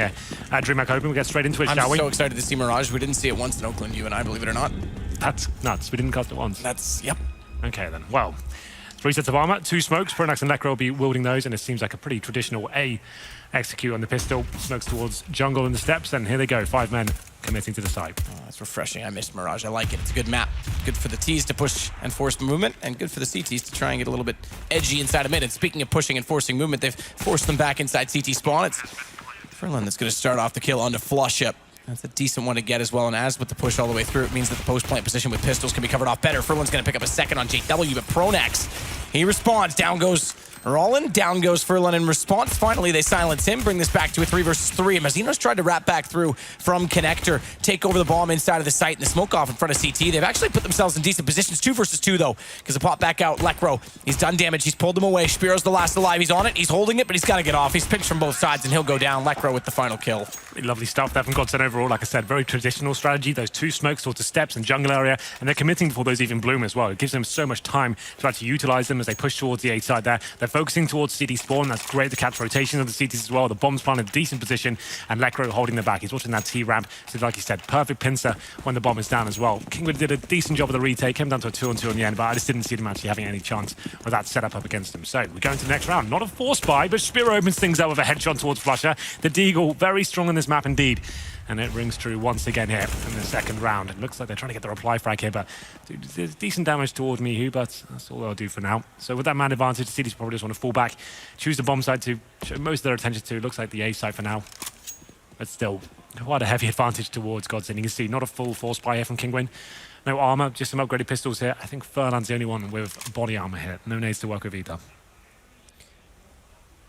here. Dreamhack open, we get straight into it, shall we? I'm so excited to see Mirage. We didn't see it once in Oakland, you and I, believe it or not. That's nuts. We didn't cast it once. Yep. Okay then, well. 3 sets of armor, 2 smokes. Pronax and Lekra will be wielding those, and it seems like a pretty traditional A execute on the pistol. Smokes towards jungle in the steps, and here they go. 5 men committing to the site. Oh, that's refreshing. I missed Mirage. I like it. It's a good map. Good for the Ts to push and force movement, and good for the CTs to try and get a little bit edgy inside of mid. And speaking of pushing and forcing movement, they've forced them back inside CT spawn. It's Furlan that's going to start off the kill onto Flush Up. That's a decent one to get as well, and as with the push all the way through, it means that the post-plant position with pistols can be covered off better. Furlan's going to pick up a second on JW, but Pronax, he responds. Down goes Rollin, down goes Furlan in response. Finally, they silence him, bring this back to a 3 versus 3. Mazino's tried to wrap back through from Connector, take over the bomb inside of the site, and the smoke off in front of CT. They've actually put themselves in decent positions, 2 versus 2 though, because the pop back out. Lekro, he's done damage, he's pulled them away. Spiro's the last alive, he's on it, he's holding it, but he's got to get off. He's pinched from both sides, and he'll go down. Lekro with the final kill. Lovely stuff there from GODSENT overall. Like I said, very traditional strategy. Those 2 smokes towards the steps and jungle area, and they're committing before those even bloom as well. It gives them so much time to actually utilize them as they push towards the A side there. They're focusing towards CD spawn. That's great to catch rotation of the CTs as well. The bomb's planted in a decent position, and Lekro holding the back. He's watching that T ramp. So like you said, perfect pincer when the bomb is down as well. Kinguin did a decent job of the retake, came down to a 2-on-2 in the end, but I just didn't see them actually having any chance with that setup up against him. So we're going to the next round. Not a force buy, but Spiro opens things up with a headshot towards Flusher. The Deagle, very strong on this map indeed. And it rings true once again here in the second round. It looks like they're trying to get the reply frag here, but there's decent damage towards Mihu, but that's all they'll do for now. So with that man advantage, the CTs probably just want to fall back, choose the bomb side to show most of their attention to. It looks like the A side for now, but still quite a heavy advantage towards GODSENT. You can see not a full force buy here from Kinguin. No armor, just some upgraded pistols here. I think Furlan's the only one with body armor here. No nades to work with either.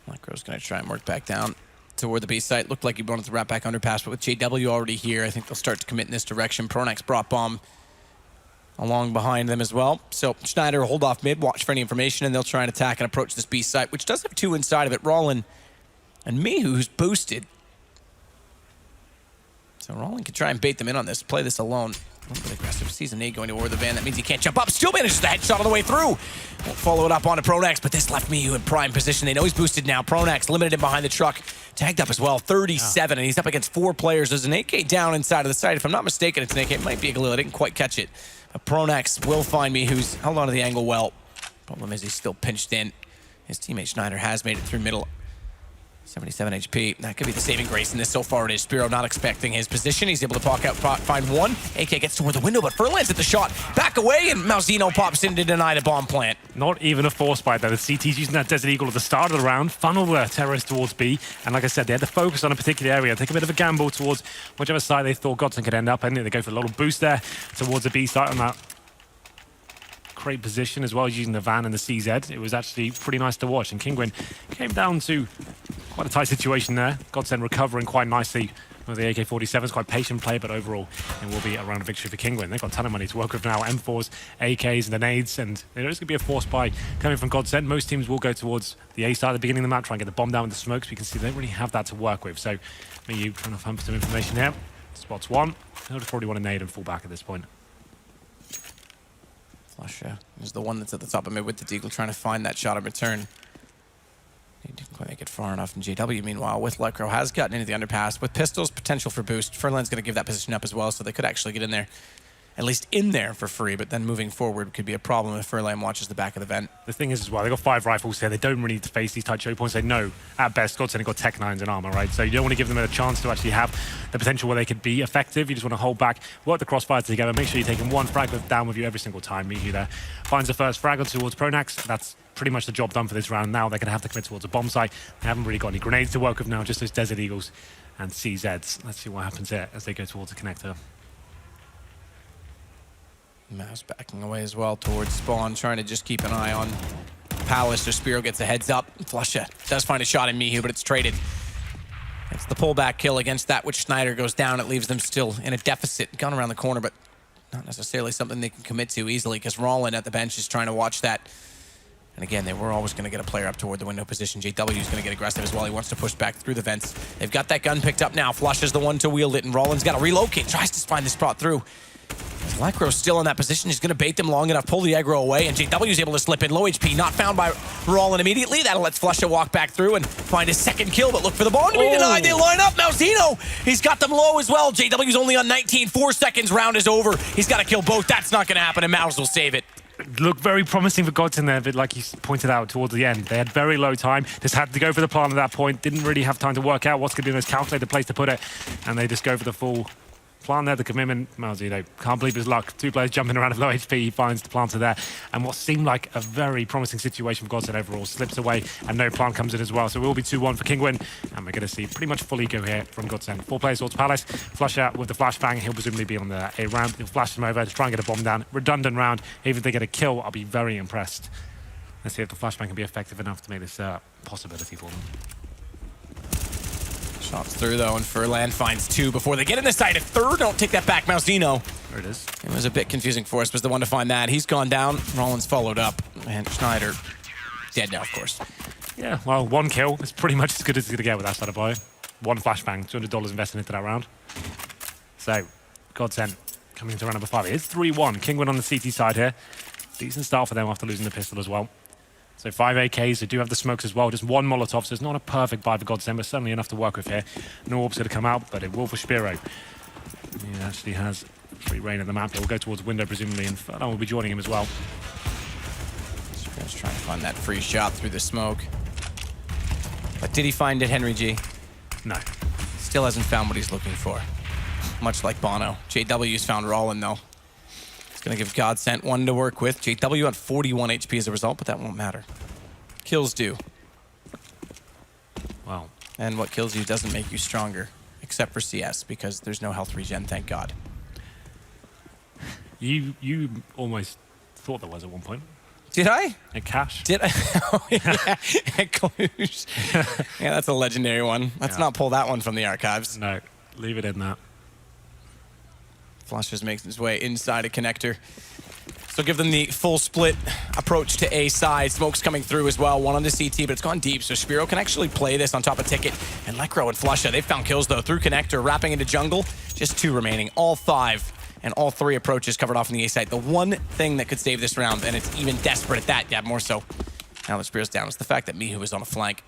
Micro's going to try and work back down toward the B site. Looked like he wanted to wrap back underpass, but with JW already here, I think they'll start to commit in this direction. Pronax brought bomb along behind them as well. So Schneider will hold off mid, watch for any information, and they'll try and attack and approach this B site, which does have 2 inside of it. Rollin and Mihu, who's boosted. So Rollin can try and bait them in on this, play this alone. A little bit aggressive. Sees an A going toward the van. That means he can't jump up. Still manages the headshot all the way through. Won't follow it up onto Pronax, but this left Mihu in prime position. They know he's boosted now. Pronax limited him behind the truck. Tagged up as well. 37, and he's up against 4 players. There's an AK down inside of the site. If I'm not mistaken, it's an AK. It might be a Galil. I didn't quite catch it. But Pronax will find Mihu's held onto the angle well. Problem is he's still pinched in. His teammate Schneider has made it through middle. 77 HP. That could be the saving grace in this. So far it is. Spiro not expecting his position. He's able to pop out, find one. AK gets toward the window, but Furlan's at the shot. Back away, and Malzino pops in to deny the bomb plant. Not even a force buy though. The CT's using that Desert Eagle at the start of the round, funnel the terrorists towards B, and like I said, they had to focus on a particular area, take a bit of a gamble towards whichever side they thought GODSENT could end up in. They go for a little boost there towards the B side on that great position, as well as using the van and the CZ. It was actually pretty nice to watch, and Kinguin came down to quite a tight situation there. GODSENT recovering quite nicely with the AK-47s, quite patient play, but overall it will be a round of victory for Kinguin. They've got a ton of money to work with now, M4s, AKs, and the nades, and there's going to be a force buy coming from GODSENT. Most teams will go towards the A side at the beginning of the map, try and get the bomb down with the smokes. We can see they don't really have that to work with, so maybe trying to find some information here. Spots one. He'll just probably want to nade and fall back at this point. Flusher is the one that's at the top of mid with the Deagle, trying to find that shot in return. He didn't quite make it far enough. And JW, meanwhile, with Lekro, has gotten into the underpass. With pistols, potential for boost. Furlan's going to give that position up as well, so they could actually get in there, at least in there for free, but then moving forward could be a problem if Furlan watches the back of the vent. The thing is as well, they've got 5 rifles here. They don't really need to face these tight choke points. They know, at best, GODSENT have got Tech 9s and armor, right? So you don't want to give them a chance to actually have the potential where they could be effective. You just want to hold back, work the crossfires together, make sure you're taking one frag down with you every single time. Mihu there finds the first frag towards Pronax. That's pretty much the job done for this round. Now they're going to have to commit towards a bomb site. They haven't really got any grenades to work with now, just those Desert Eagles and CZs. Let's see what happens here as they go towards the connector. Mouse backing away as well towards spawn, trying to just keep an eye on Palace. Or Spiro gets a heads up. Flusha does find a shot in Mihu, but it's traded. It's the pullback kill against that which Schneider goes down. It leaves them still in a deficit. Gun around the corner, but not necessarily something they can commit to easily, because Rollin at the bench is trying to watch that. And again, they were always going to get a player up toward the window position. JW is going to get aggressive as well. He wants to push back through the vents. They've got that gun picked up now. Flush is the one to wield it, and Rollin's got to relocate. Tries to find the spot through. Lekro's still in that position. He's going to bait them long enough, pull the aggro away, and JW's able to slip in. Low HP, not found by Rollin immediately. That'll let Flusha walk back through and find his second kill, but look for the bomb to be denied. They line up. Malzino He's got them low as well. JW's only on 19. 4 seconds, round is over. He's got to kill both. That's not going to happen, and Mouse will save it. Looked very promising for GODSENT there, but like you pointed out towards the end, they had very low time, just had to go for the plant at that point, didn't really have time to work out what's going to be the most calculated place to put it, and they just go for the full plant there, the commitment. Malzino can't believe his luck. 2 players jumping around at low HP, he finds the planter there, and what seemed like a very promising situation for GODSENT overall slips away, and no plant comes in as well, so it will be 2-1 for Kinguin, and we're going to see pretty much full eco here from GODSENT. 4 players towards Palace, flush out with the flashbang, he'll presumably be on the A round, he'll flash him over to try and get a bomb down, redundant round, even if they get a kill, I'll be very impressed. Let's see if the flashbang can be effective enough to make this a possibility for them. Shots through, though, and Furlan finds 2 before they get in the side. A third, don't take that back, Mousino. There it is. It was a bit confusing for us, was the one to find that. He's gone down, Rollins followed up, and Schneider dead now, of course. Yeah, well, 1 kill is pretty much as good as it's going to get with that side of buy. 1 flashbang, $200 invested into that round. So, GODSENT coming into round number 5. It's 3-1. Kinguin on the CT side here. Decent start for them after losing the pistol as well. So 5 AKs, they do have the smokes as well. Just 1 Molotov, so it's not a perfect buy for GODSENT, but certainly enough to work with here. No orb's going to come out, but it will for Spiro. He actually has free reign of the map. He'll go towards window, presumably, and Furlan will be joining him as well. Spiro's trying to find that free shot through the smoke. But did he find it, Henry G? No. Still hasn't found what he's looking for. Much like Bono. JW's found Rollin, though. It's going to give GODSENT 1 to work with. JW at 41 HP as a result, but that won't matter. Kills do. Wow. And what kills you doesn't make you stronger, except for CS, because there's no health regen, thank God. You almost thought there was at one point. Did I? At Cash. Did I? Oh, yeah, at Cluj. Yeah, that's a legendary one. Let's not pull that one from the archives. No, leave it in that. Flushes makes his way inside a connector. So give them the full split approach to A side. Smoke's coming through as well. 1 on the CT, but it's gone deep. So Spiro can actually play this on top of Ticket. And Lekro and Flusha, they've found kills though through connector, wrapping into jungle. Just 2 remaining. All 5 and all 3 approaches covered off on the A side. The one thing that could save this round, and it's even desperate at that, yeah, more so. Now that Spiro's down, is the fact that Mihu is on a flank.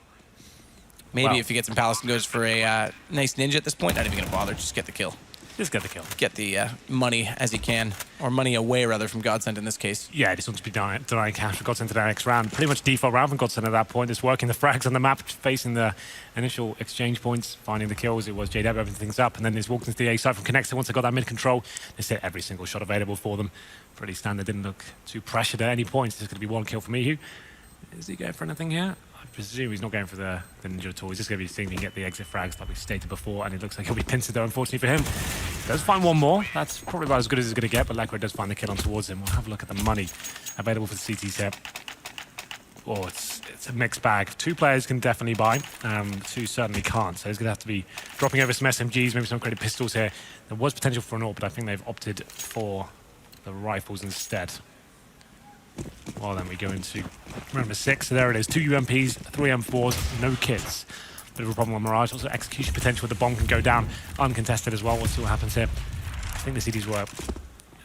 Maybe if he gets in Palace and goes for a nice ninja at this point, not even gonna bother, just get the kill. Just get the kill. Get the money as he can, or money away rather from GODSENT in this case. Yeah, just wants to be denying Cash for GODSENT to their next round. Pretty much default round for GODSENT at that point. Just working the frags on the map, facing the initial exchange points, finding the kills. It was JW opening things up, and then just walked into the A side from Connector. Once they got that mid control, they set every single shot available for them. Pretty standard, didn't look too pressured at any point. There's going to be 1 kill for Mihu. Is he going for anything here? I presume he's not going for the ninja at all. He's just going to be seeing if he can get the exit frags like we stated before, and it looks like he'll be pincered there, unfortunately for him. Does find 1 more. That's probably about as good as he's going to get, but Lekro does find the kill on towards him. We'll have a look at the money available for the CTs here. Oh, it's a mixed bag. 2 players can definitely buy, 2 certainly can't. So he's going to have to be dropping over some SMGs, maybe some credit pistols here. There was potential for an AWP, but I think they've opted for the rifles instead. Well, then we go into round number 6. So there it is. 2 UMPs, 3 M4s, no kits. Bit of a problem on Mirage. Also, execution potential with the bomb can go down uncontested as well. We'll see what happens here. I think the CDs were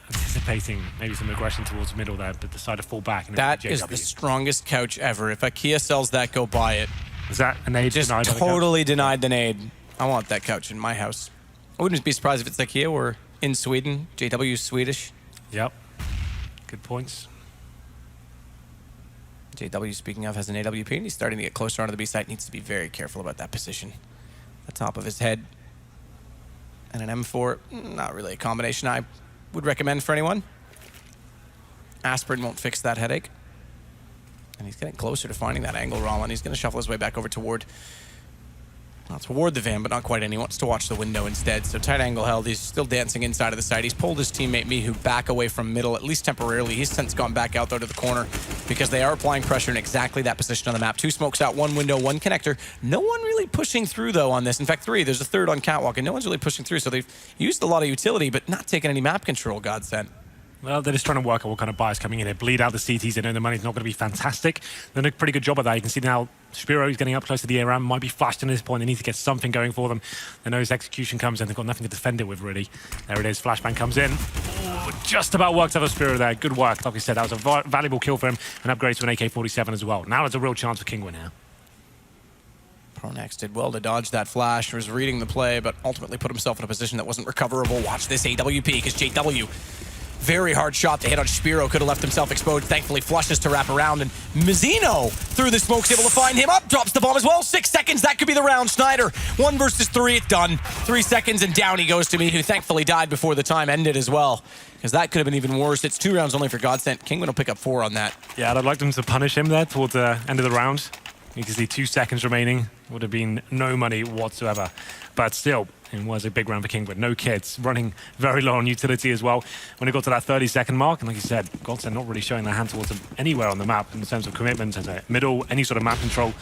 anticipating maybe some aggression towards the middle there, but decided to fall back. And that is the strongest couch ever. If IKEA sells that, go buy it. Was that a nade? Just totally denied the nade. I want that couch in my house. I wouldn't be surprised if it's IKEA or in Sweden. JW is Swedish. Yep. Good points. JW, speaking of, has an AWP, and he's starting to get closer onto the B site. Needs to be very careful about that position. The top of his head. And an M4, not really a combination I would recommend for anyone. Aspirin won't fix that headache. And he's getting closer to finding that angle, Rollin. He's going to shuffle his way back over toward the van, but not quite in. He wants to watch the window instead. So tight angle held. He's still dancing inside of the site. He's pulled his teammate Mihu back away from middle, at least temporarily. He's since gone back out though to the corner because they are applying pressure in exactly that position on the map. 2 smokes out, 1 window, 1 connector. No one really pushing through though on this. In fact, 3. There's a 3rd on catwalk, and no one's really pushing through. So they've used a lot of utility, but not taking any map control, GODSENT. Well, they're just trying to work out what kind of buyers coming in. They bleed out the CTs. They know the money's not going to be fantastic. They're doing a pretty good job of that. You can see now Spiro is getting up close to the ARAM. Might be flashed at this point. They need to get something going for them. They know his execution comes in. They've got nothing to defend it with, really. There it is. Flashbang comes in. Oh, just about worked out of Spiro there. Good work. Like we said, that was a valuable kill for him. An upgrade to an AK-47 as well. Now there's a real chance for Kinguin here. Pronax did well to dodge that flash, was reading the play, but ultimately put himself in a position that wasn't recoverable. Watch this AWP, because JW, very hard shot to hit on Spiro, could have left himself exposed. Thankfully, flushes to wrap around, and Mizzino, through the smoke's able to find him up, drops the bomb as well. 6 seconds, that could be the round. Schneider, 1 versus 3, it's done. 3 seconds, and down he goes to me, who thankfully died before the time ended as well, because that could have been even worse. It's 2 rounds only for GODSENT. Kinguin will pick up 4 on that. Yeah, I'd like them to punish him there towards the end of the round. You can see 2 seconds remaining. Would have been no money whatsoever. But still, it was a big round for Kinguin. No kids, running very low on utility as well. When it got to that 30-second mark, and like you said, GODSENT not really showing their hand towards them anywhere on the map in terms of commitment, as a middle, any sort of map control.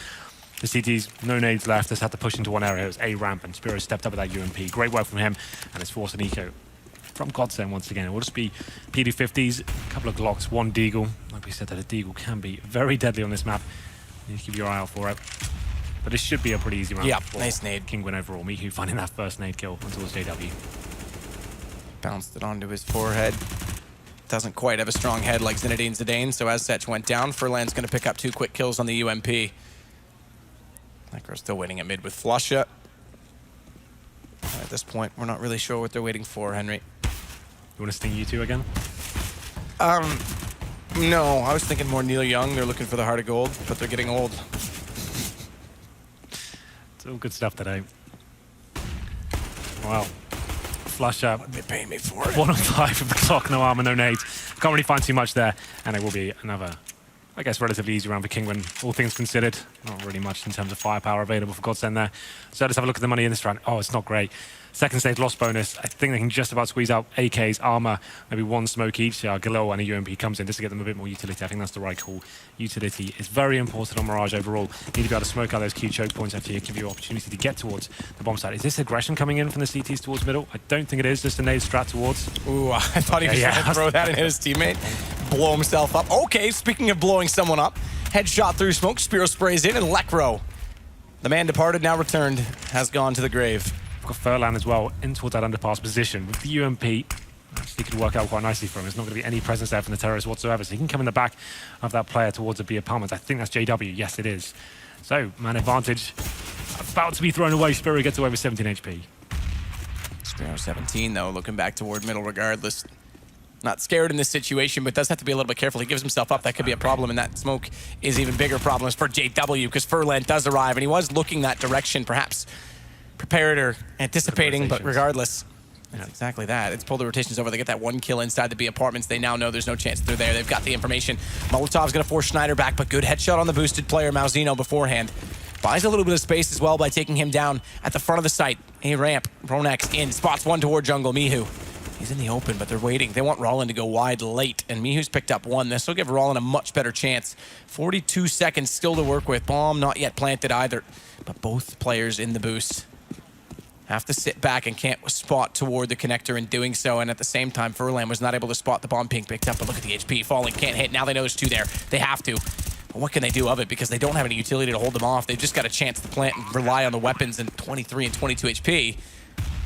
The CTs, no nades left, just had to push into one area. It was A ramp, and Spiro stepped up with that UMP. Great work from him, and it's forced an eco from GODSENT once again. It will just be PD50s, a couple of Glocks, 1 Deagle. Like we said, that a Deagle can be very deadly on this map. You need to keep your eye out for it. But it should be a pretty easy round. Yeah, nice nade. Kinguin overall. Mihu finding that first nade kill until it's JW. Bounced it onto his forehead. Doesn't quite have a strong head like Zinedine Zidane, so as such went down. Furlan's going to pick up 2 quick kills on the UMP. Micro's still waiting at mid with Flusha. At this point, we're not really sure what they're waiting for, Henry. You want to sting U2 again? No, I was thinking more Neil Young. They're looking for the heart of gold, but they're getting old. It's all good stuff today. Wow. Flush up. What they pay me for it? 1 on 5 with the clock, no armor, no nades. Can't really find too much there. And it will be another, I guess, relatively easy round for Kinguin. All things considered, not really much in terms of firepower available for GODSENT there. So let's have a look at the money in this round. Oh, it's not great. Second stage loss bonus. I think they can just about squeeze out AKs, armor, maybe 1 smoke each. Galil and a UMP comes in just to get them a bit more utility. I think that's the right call. Utility is very important on Mirage overall. Need to be able to smoke out those key choke points after you give you opportunity to get towards the bomb site. Is this aggression coming in from the CTs towards middle? I don't think it is. Just a nade strat towards. Ooh, I thought he was going to throw that and hit his teammate. Blow himself up. Okay, speaking of blowing someone up, headshot through smoke, Spiro sprays in, and Lekro, the man departed, now returned, has gone to the grave. We've got Furlan as well in towards that underpass position. With the UMP, actually could work out quite nicely for him. There's not going to be any presence there from the terrorists whatsoever, so he can come in the back of that player towards the B apartment. I think that's JW. Yes, it is. So, man advantage about to be thrown away. Spiro gets away with 17 HP. Spiro 17, though, looking back toward middle regardless. Not scared in this situation, but does have to be a little bit careful. He gives himself up. That could be a problem, and that smoke is even bigger problems for JW, because Furlan does arrive, and he was looking that direction, perhaps prepared or anticipating, but regardless, that's exactly that. It's pulled the rotations over. They get that 1 kill inside the B apartments. They now know there's no chance they're there. They've got the information. Molotov's going to force Schneider back, but good headshot on the boosted player, Mauzino, beforehand. Buys a little bit of space as well by taking him down at the front of the site. A ramp, Pronax in, spots 1 toward jungle, Mihu. He's in the open, but they're waiting. They want Rollin to go wide late, and Mihu's picked up 1. This will give Rollin a much better chance. 42 seconds still to work with. Bomb not yet planted either, but both players in the boost have to sit back and can't spot toward the connector in doing so, and at the same time, Furlan was not able to spot the bomb ping picked up, but look at the HP. Falling, can't hit. Now they know there's 2 there. They have to. But what can they do of it? Because they don't have any utility to hold them off. They've just got a chance to plant and rely on the weapons, and 23 and 22 HP.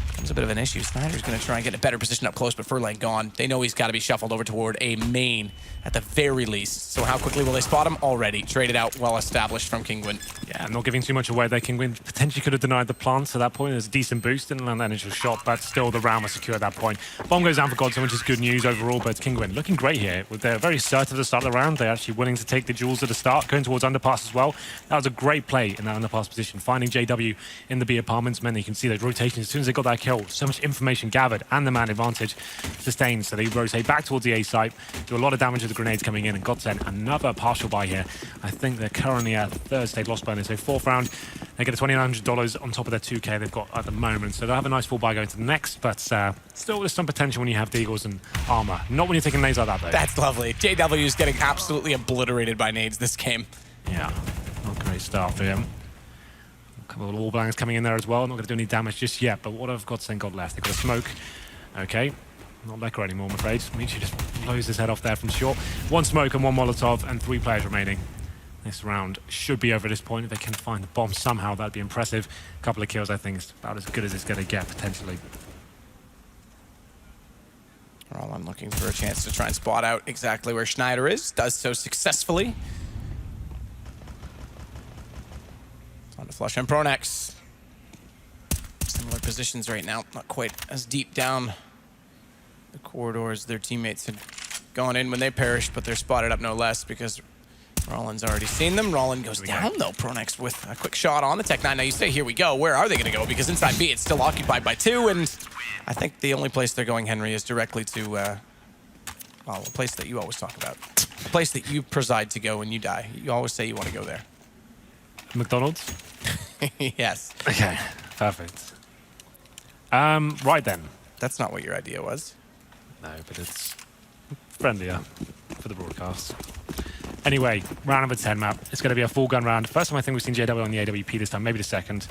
Becomes a bit of an issue. Snyder's going to try and get a better position up close, but Furlan gone. They know he's got to be shuffled over toward a main at the very least. So how quickly will they spot him? Already traded out, well established from Kinguin. Yeah, not giving too much away there. Kinguin potentially could have denied the plants at that point. There's a decent boost, didn't land that initial shot, but still the round was secure at that point. Bomb goes down for GODSENT, which is good news overall, but Kinguin looking great here. They're very assertive at the start of the round. They're actually willing to take the jewels at the start, going towards underpass as well. That was a great play in that underpass position. Finding JW in the B apartments meant you can see those rotations. As soon as they got that kill, so much information gathered, and the man advantage sustained. So they rotate back towards the A site, do a lot of damage with the grenades coming in, and GODSENT another partial buy here. I think they're currently at 3rd stage loss bonus. So 4th round, they get a $2,900 on top of their 2K they've got at the moment. So they'll have a nice full buy going to the next, but still there's some potential when you have Deagles and armor. Not when you're taking nades like that, though. That's lovely. JW is getting absolutely obliterated by nades this game. Yeah, not great start for him. A couple of wall blanks coming in there as well. Not going to do any damage just yet, but what have GODSENT got left? They've got a smoke. Okay. Not Lekra anymore, I'm afraid. Michi just blows his head off there from short. 1 smoke and 1 Molotov, and 3 players remaining. This round should be over at this point. If they can find the bomb somehow, that'd be impressive. A couple of kills, I think, is about as good as it's going to get, potentially. Rollin looking for a chance to try and spot out exactly where Schneider is. Does so successfully. On to flush on Pronex. Similar positions right now, not quite as deep down the corridor as their teammates had gone in when they perished, but they're spotted up no less because Rollin's already seen them. Rollin goes down though. Pronex with a quick shot on the Tech 9. Now you say, here we go. Where are they going to go? Because inside B, it's still occupied by 2, and I think the only place they're going, Henry, is directly to, well, a place that you always talk about. A place that you preside to go when you die. You always say you want to go there. McDonald's? Yes. Okay, perfect. Right then. That's not what your idea was. No, but it's friendlier for the broadcast. Anyway, round number 10 map. It's going to be a full gun round. First time I think we've seen JW on the AWP this time, maybe the second.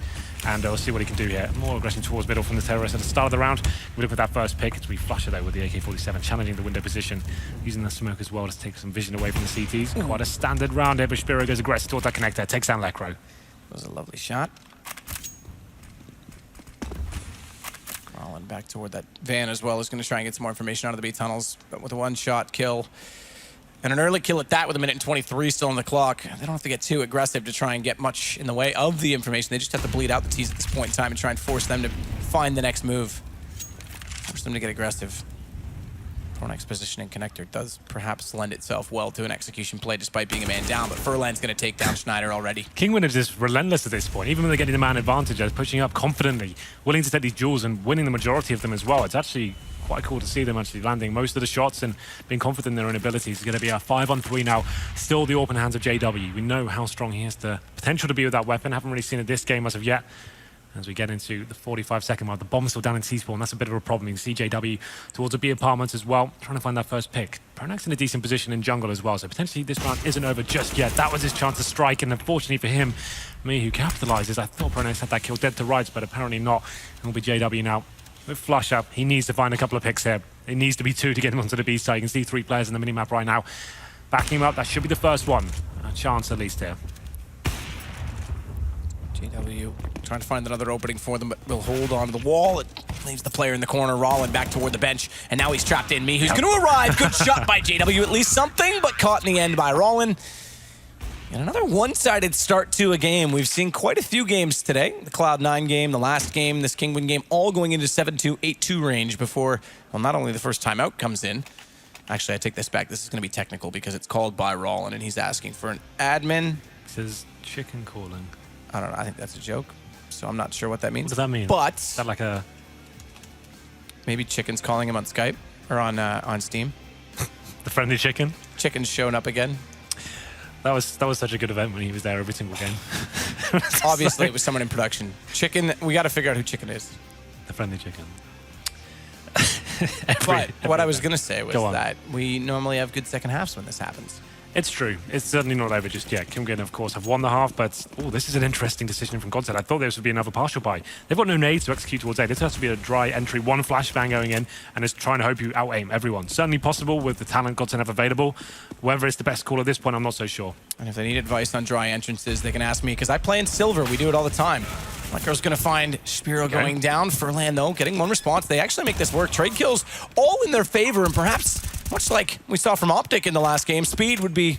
And we'll see what he can do here. More aggression towards middle from the terrorist at the start of the round. We look at that first pick. It's we flusher though with the AK-47, challenging the window position, using the smoke as well to take some vision away from the CTs. Quite a standard round here, but Spiro goes aggressive towards that connector, takes down Lekro. That was a lovely shot. Rollin back toward that van as well is going to try and get some more information out of the B tunnels, but with a one-shot kill. And an early kill at that with 1:23 still on the clock. They don't have to get too aggressive to try and get much in the way of the information. They just have to bleed out the T's at this point in time and try and force them to find the next move. Force them to get aggressive. Pronex positioning connector does perhaps lend itself well to an execution play despite being a man down, but Furlan's going to take down Schneider already. Kinguin is just relentless at this point. Even when they're getting the man advantage, they're pushing up confidently, willing to take these duels and winning the majority of them as well. It's actually quite cool to see them actually landing most of the shots and being confident in their own abilities. It's going to be a 5-on-3 now. Still the open hands of JW. We know how strong he has the potential to be with that weapon. Haven't really seen it this game as of yet. As we get into the 45-second mark, the bomb's still down in T-spawn. That's a bit of a problem. You can see JW towards the B apartments as well, trying to find that first pick. Pronex in a decent position in jungle as well, so potentially this round isn't over just yet. That was his chance to strike, and unfortunately for him, who capitalizes. I thought Pronex had that kill dead to rights, but apparently not. It'll be JW now. With flush up, he needs to find a couple of picks here. It needs to be 2 to get him onto the B side. You can see 3 players in the minimap right now. Backing him up, that should be the first one. A chance at least here. JW trying to find another opening for them, but will hold on to the wall. It leaves the player in the corner, Rollin back toward the bench, and now he's trapped in. Me, who's going to arrive. Good shot by JW, at least something, but caught in the end by Rollin. And another one-sided start to a game. We've seen quite a few games today. The Cloud9 game, the last game, this Kinguin game, all going into 7-2, 8-2 range before, well, not only the first timeout comes in. Actually, I take this back. This is going to be technical because it's called by Rollin, and he's asking for an admin. It says chicken calling. I don't know. I think that's a joke, so I'm not sure what that means. What does that mean? But is that like a... Maybe Chicken's calling him on Skype or on Steam. The friendly chicken? Chicken's showing up again. That was such a good event when he was there every single game. Obviously, it was someone in production. Chicken, we got to figure out who Chicken is. The friendly chicken. But what I was going to say was that we normally have good second halves when this happens. It's true. It's certainly not over just yet. Kinguin, of course, have won the half, but this is an interesting decision from GODSENT. I thought this would be another partial buy. They've got no nades to execute towards A. This has to be a dry entry, one flashbang going in, and it's trying to hope you out-aim everyone. Certainly possible with the talent GODSENT have available. Whether it's the best call at this point, I'm not so sure. And if they need advice on dry entrances, they can ask me, because I play in silver. We do it all the time. Lekro's going to find Spiro going down. Furlan, though, getting one response. They actually make this work. Trade kills all in their favor, and perhaps, much like we saw from Optic in the last game, speed would be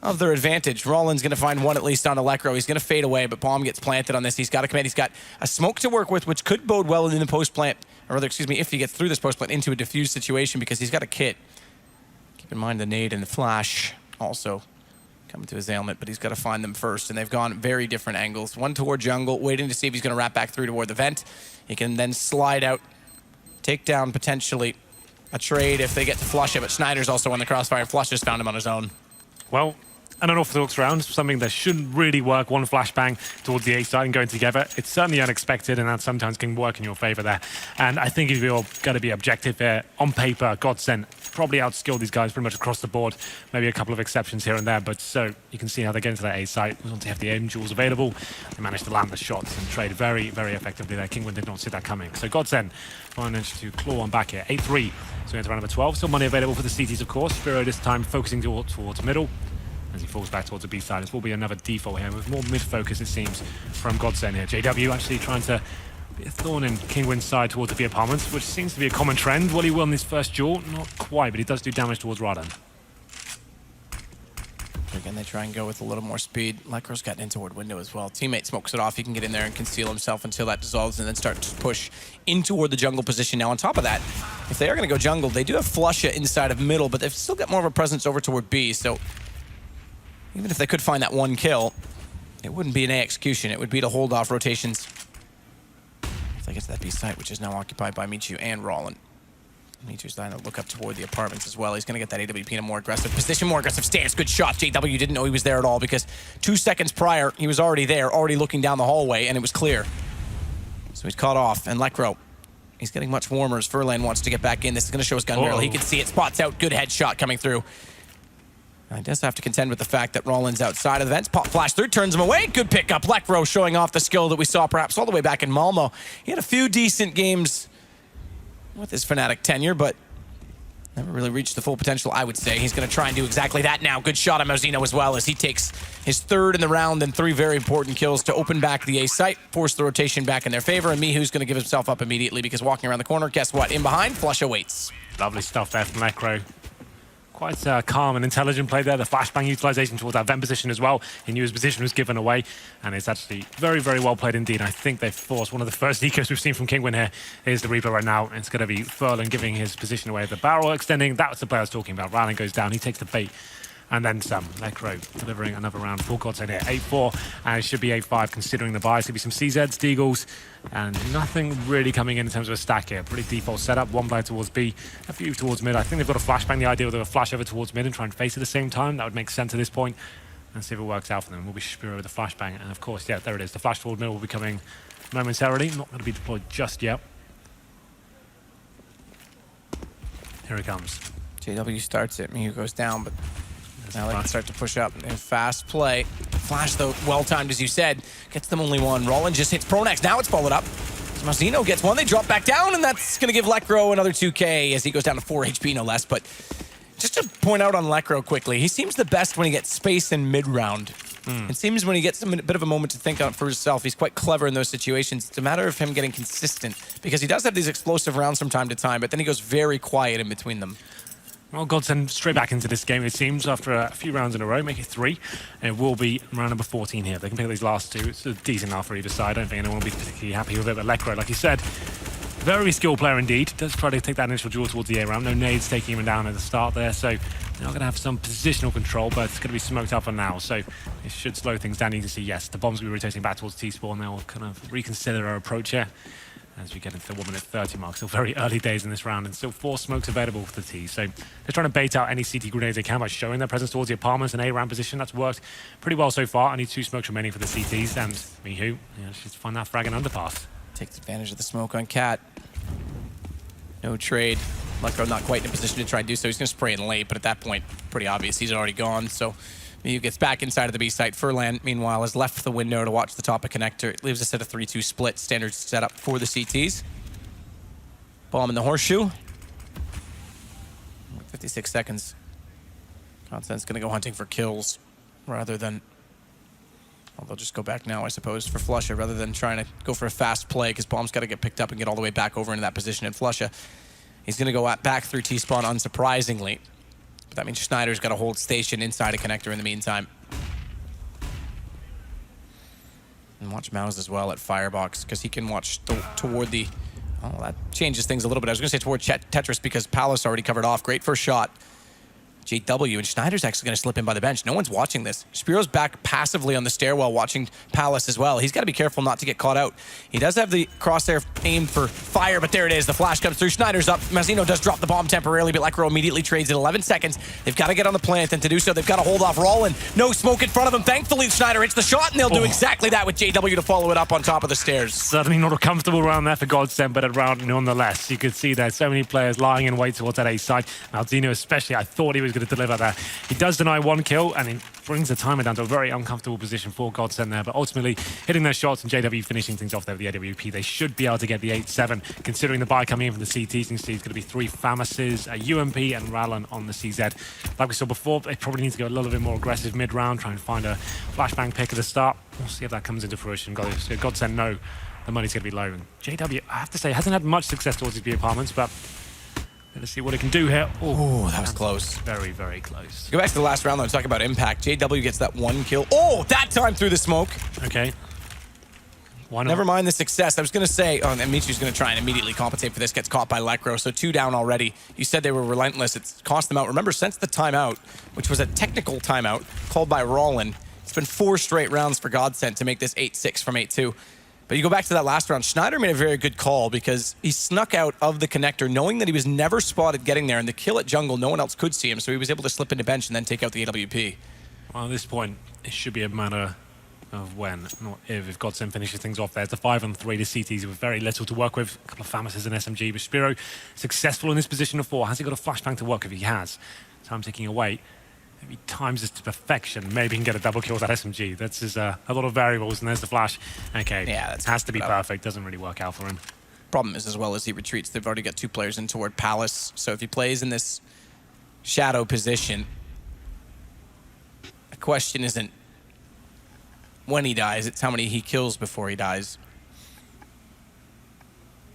of their advantage. Rollin's going to find one at least on Lekro. He's going to fade away, but bomb gets planted on this. He's got a command. He's got a smoke to work with, which could bode well in the post-plant, or rather, excuse me, if he gets through this post-plant into a diffused situation because he's got a kit. Keep in mind the nade and the flash also coming to his ailment, but he's got to find them first, and they've gone very different angles. One toward jungle, waiting to see if he's going to wrap back through toward the vent. He can then slide out, take down potentially a trade if they get to flush it, but Schneider's also on the crossfire, and Flush just found him on his own. Well, an unorthodox round, something that shouldn't really work. One flashbang towards the A side and going together. It's certainly unexpected, and that sometimes can work in your favor there. And I think if you're going to be objective here, on paper, GODSENT probably outskilled these guys pretty much across the board. Maybe a couple of exceptions here and there, but so you can see how they get into that A site. Once they have the aim jewels available, they managed to land the shots and trade very, very effectively there. Kinguin did not see that coming. So GODSENT managed to claw on back here. 8-3, so into round number 12. Still money available for the CTs, of course. Spiro this time focusing towards middle as he falls back towards the B side. This will be another default here with more mid-focus, it seems, from GODSENT here. JW actually trying to be a thorn in Kinguin's side towards the B apartments, which seems to be a common trend. Will he win this first duel? Not quite, but he does do damage towards Radan. Again, Again, they try and go with a little more speed. Lecro's got an in-toward window as well. Teammate smokes it off. He can get in there and conceal himself until that dissolves and then start to push in toward the jungle position. Now, on top of that, if they are going to go jungle, they do have Flusha inside of middle, but they've still got more of a presence over toward B. So even if they could find that one kill, it wouldn't be an A execution. It would be to hold off rotations. If they get to that B site, which is now occupied by Michu and Rollin. Michu's trying to look up toward the apartments as well. He's going to get that AWP in a more aggressive position, more aggressive stance. Good shot. JW didn't know he was there at all because 2 seconds prior, he was already there, already looking down the hallway, and it was clear. So he's caught off, and Lecro, he's getting much warmer as Furlan wants to get back in. This is going to show his gun barrel. He can see it, spots out, good headshot coming through. Now, he does have to contend with the fact that Rollin's outside of the vents. Pop flash through, turns him away. Good pickup. Lecro showing off the skill that we saw perhaps all the way back in Malmo. He had a few decent games with his Fnatic tenure, but never really reached the full potential, I would say. He's going to try and do exactly that now. Good shot on Mauzino as well as he takes his third in the round and 3 very important kills to open back the A site, force the rotation back in their favor, and Mihu's going to give himself up immediately because walking around the corner, guess what? In behind, Flush awaits. Lovely stuff there from Lecro. Quite calm and intelligent play there. The flashbang utilization towards that vent position as well. He knew his position was given away, and it's actually very, very well played indeed. I think they've forced one of the first ecos we've seen from Kinguin here. Here's the replay right now. It's going to be Furlan giving his position away. The barrel extending. That was the player I was talking about. Ryan goes down. He takes the bait. And then some. Lecro delivering another round. Full GODSENT here. 8-4. And it should be 8-5 considering the buys. Could be some CZs, Deagles, and nothing really coming in terms of a stack here. Pretty default setup. One player towards B, a few towards mid. I think they've got a flashbang. The idea of a flash over towards mid and try and face at the same time. That would make sense at this point. And see if it works out for them. We'll be Shapiro with the flashbang. And of course, yeah, there it is. The flash toward mid will be coming momentarily. Not going to be deployed just yet. Here it comes. JW starts it. Mihu goes down, but now they can start to push up. Fast play. Flash, though, well-timed, as you said. Gets them only one. Rollin just hits Pronax. Now it's followed up. So Mauzino gets one. They drop back down, and that's going to give Lecro another 2K as he goes down to 4 HP, no less. But just to point out on Lecro quickly, he seems the best when he gets space in mid-round. It seems when he gets a bit of a moment to think out for himself, he's quite clever in those situations. It's a matter of him getting consistent, because he does have these explosive rounds from time to time, but then he goes very quiet in between them. Well, GODSENT straight back into this game, it seems, after a few rounds in a row, make it 3. And it will be round number 14 here. If they can pick these last 2, it's a decent enough for either side. I don't think anyone will be particularly happy with it. But Lecro, like you said, very skilled player indeed. Does try to take that initial duel towards the A round. No nades taking him down at the start there. So they're not going to have some positional control, but it's going to be smoked up for now. So it should slow things down. You can see, yes, the bombs will be rotating back towards T-Spawn. They'll kind of reconsider our approach here as we get into the 1 minute 30 mark. Still very early days in this round, and still 4 smokes available for the T. So they're trying to bait out any CT grenades they can by showing their presence towards the apartments and A-round position. That's worked pretty well so far. Only 2 smokes remaining for the CTs, and Mihu, just find that frag and underpass. Takes advantage of the smoke on Cat. No trade. Lecro not quite in a position to try and do so. He's going to spray in late, but at that point, pretty obvious. He's already gone, so Mihu gets back inside of the B site. Furlan, meanwhile, has left the window to watch the top of connector. It leaves us at a 3-2 split. Standard setup for the CTs. Bomb in the horseshoe. 56 seconds. GODSENT's going to go hunting for kills rather than... Well, they'll just go back now, I suppose, for Flusha rather than trying to go for a fast play because Bomb's got to get picked up and get all the way back over into that position. And Flusha, he's going to go back through T-spawn unsurprisingly. But that means Schneider's got to hold station inside a connector in the meantime. And watch Mouse as well at Firebox because he can watch toward the... Oh, that changes things a little bit. I was going to say toward Tetris because Palace already covered off. Great first shot. JW, and Schneider's actually going to slip in by the bench. No one's watching this. Shapiro's back passively on the stairwell watching Palace as well. He's got to be careful not to get caught out. He does have the crosshair aimed for fire, but there it is. The flash comes through. Schneider's up. Mazzino does drop the bomb temporarily, but Lecro immediately trades in 11 seconds. They've got to get on the plant, and to do so, they've got to hold off Rollin. No smoke in front of him. Thankfully, Schneider hits the shot, and they'll do exactly that with JW to follow it up on top of the stairs. Certainly not a comfortable round there for GODSENT, but a round nonetheless. You could see there's so many players lying in wait towards that A side. Mazzino especially, I thought he was going to deliver there. He does deny 1 kill, and he brings the timer down to a very uncomfortable position for GODSENT there, but ultimately hitting their shots and JW finishing things off there with the AWP. They should be able to get the 8-7, considering the buy coming in from the CTs. You can see it's going to be 3 Famases, a UMP, and Rallen on the CZ. Like we saw before, they probably need to go a little bit more aggressive mid-round, try and find a flashbang pick at the start. We'll see if that comes into fruition. GODSENT know the money's going to be low. And JW, I have to say, hasn't had much success towards his B apartments, but Let's see what it can do here. Oh, that was close. Very, very close. Go back to the last round, though, and talk about impact. JW gets that 1 kill. Oh, that time through the smoke. Okay. Why not? Never mind the success. I was going to say, and Michu's going to try and immediately compensate for this. Gets caught by Lekro, so 2 down already. You said they were relentless. It's cost them out. Remember, since the timeout, which was a technical timeout called by Rollin, it's been 4 straight rounds for GODSENT to make this 8-6 from 8-2. But you go back to that last round, Schneider made a very good call because he snuck out of the connector knowing that he was never spotted getting there, and the kill at jungle, no one else could see him, so he was able to slip into bench and then take out the AWP. Well, at this point, it should be a matter of when, not if GODSENT finishes things off there. It's a 5-on-3 to CTs with very little to work with. A couple of Famis's and SMG, but Spiro successful in this position of 4. Has he got a flashbang to work with? He has. Time ticking away. If he times this to perfection, maybe he can get a double kill with that SMG. That's just, a lot of variables, and there's the flash. Okay, yeah, that has to be perfect. Doesn't really work out for him. Problem is, as well as he retreats, they've already got 2 players in toward Palace. So if he plays in this shadow position, the question isn't when he dies, it's how many he kills before he dies.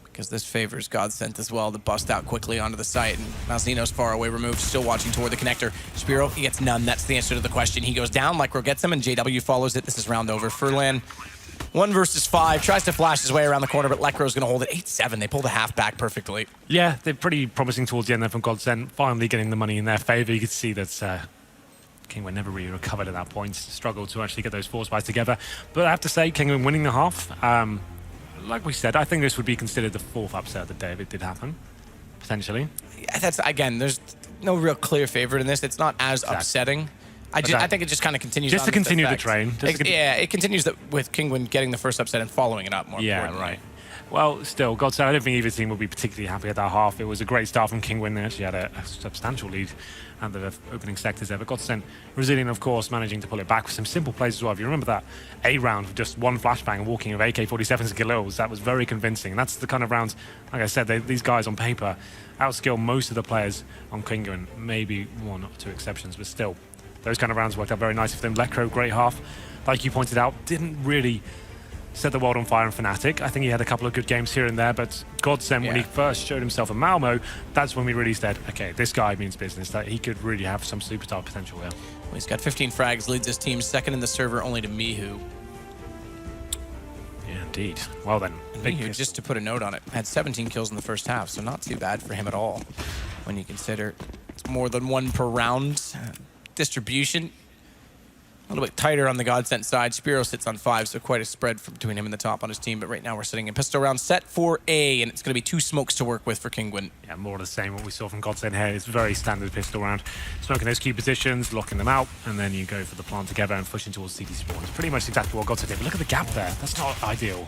Because this favors GODSENT as well to bust out quickly onto the site. And Malzino's far away removed, still watching toward the connector. Spiro, he gets none. That's the answer to the question. He goes down, Lekro gets him, and JW follows it. This is round over. Furlan, 1 versus 5, tries to flash his way around the corner, but Lekro's going to hold it. 8-7, they pull the half back perfectly. Yeah, they're pretty promising towards the end there from GODSENT. Finally getting the money in their favor. You could see that Kinguin never really recovered at that point, struggled to actually get those 4 spies together. But I have to say, Kinguin winning the half, like we said, I think this would be considered the 4th upset of the day if it did happen, potentially. Yeah, that's, again, there's no real clear favorite in this. It's not as upsetting. I think it just kind of continues just on to continue the effect. train. Yeah, it continues with Kinguin getting the first upset and following it up more importantly. Right. Well, still, GODSENT, I don't think either team would be particularly happy at that half. It was a great start from Kinguin. They actually had a substantial lead at the opening sectors there. But GODSENT, resilient, of course, managing to pull it back with some simple plays as well. If you remember that A round with just 1 flashbang and walking of AK-47s and kills, that was very convincing. And that's the kind of rounds, like I said, these guys on paper outskill most of the players on Kinguin. Maybe 1 or 2 exceptions, but still, those kind of rounds worked out very nicely for them. Lekro, great half. Like you pointed out, didn't really set the world on fire in Fnatic. I think he had a couple of good games here and there, but GODSENT, when he first showed himself in Malmo, that's when we really said, okay, this guy means business, that he could really have some superstar potential here. Well, he's got 15 frags, leads his team second in the server only to Mihu. Yeah, indeed. Well then, Mihu, just to put a note on it, had 17 kills in the first half, so not too bad for him at all when you consider it's more than 1 per round distribution. A little bit tighter on the GODSENT side. Spiro sits on 5, so quite a spread between him and the top on his team. But right now we're sitting in pistol round set for A, and it's going to be 2 smokes to work with for Kinguin. Yeah, more of the same. What we saw from GODSENT here is very standard pistol round. Smoking those key positions, locking them out, and then you go for the plant together and pushing towards CT spawn. It's pretty much exactly what GODSENT did. But look at the gap there. That's not ideal.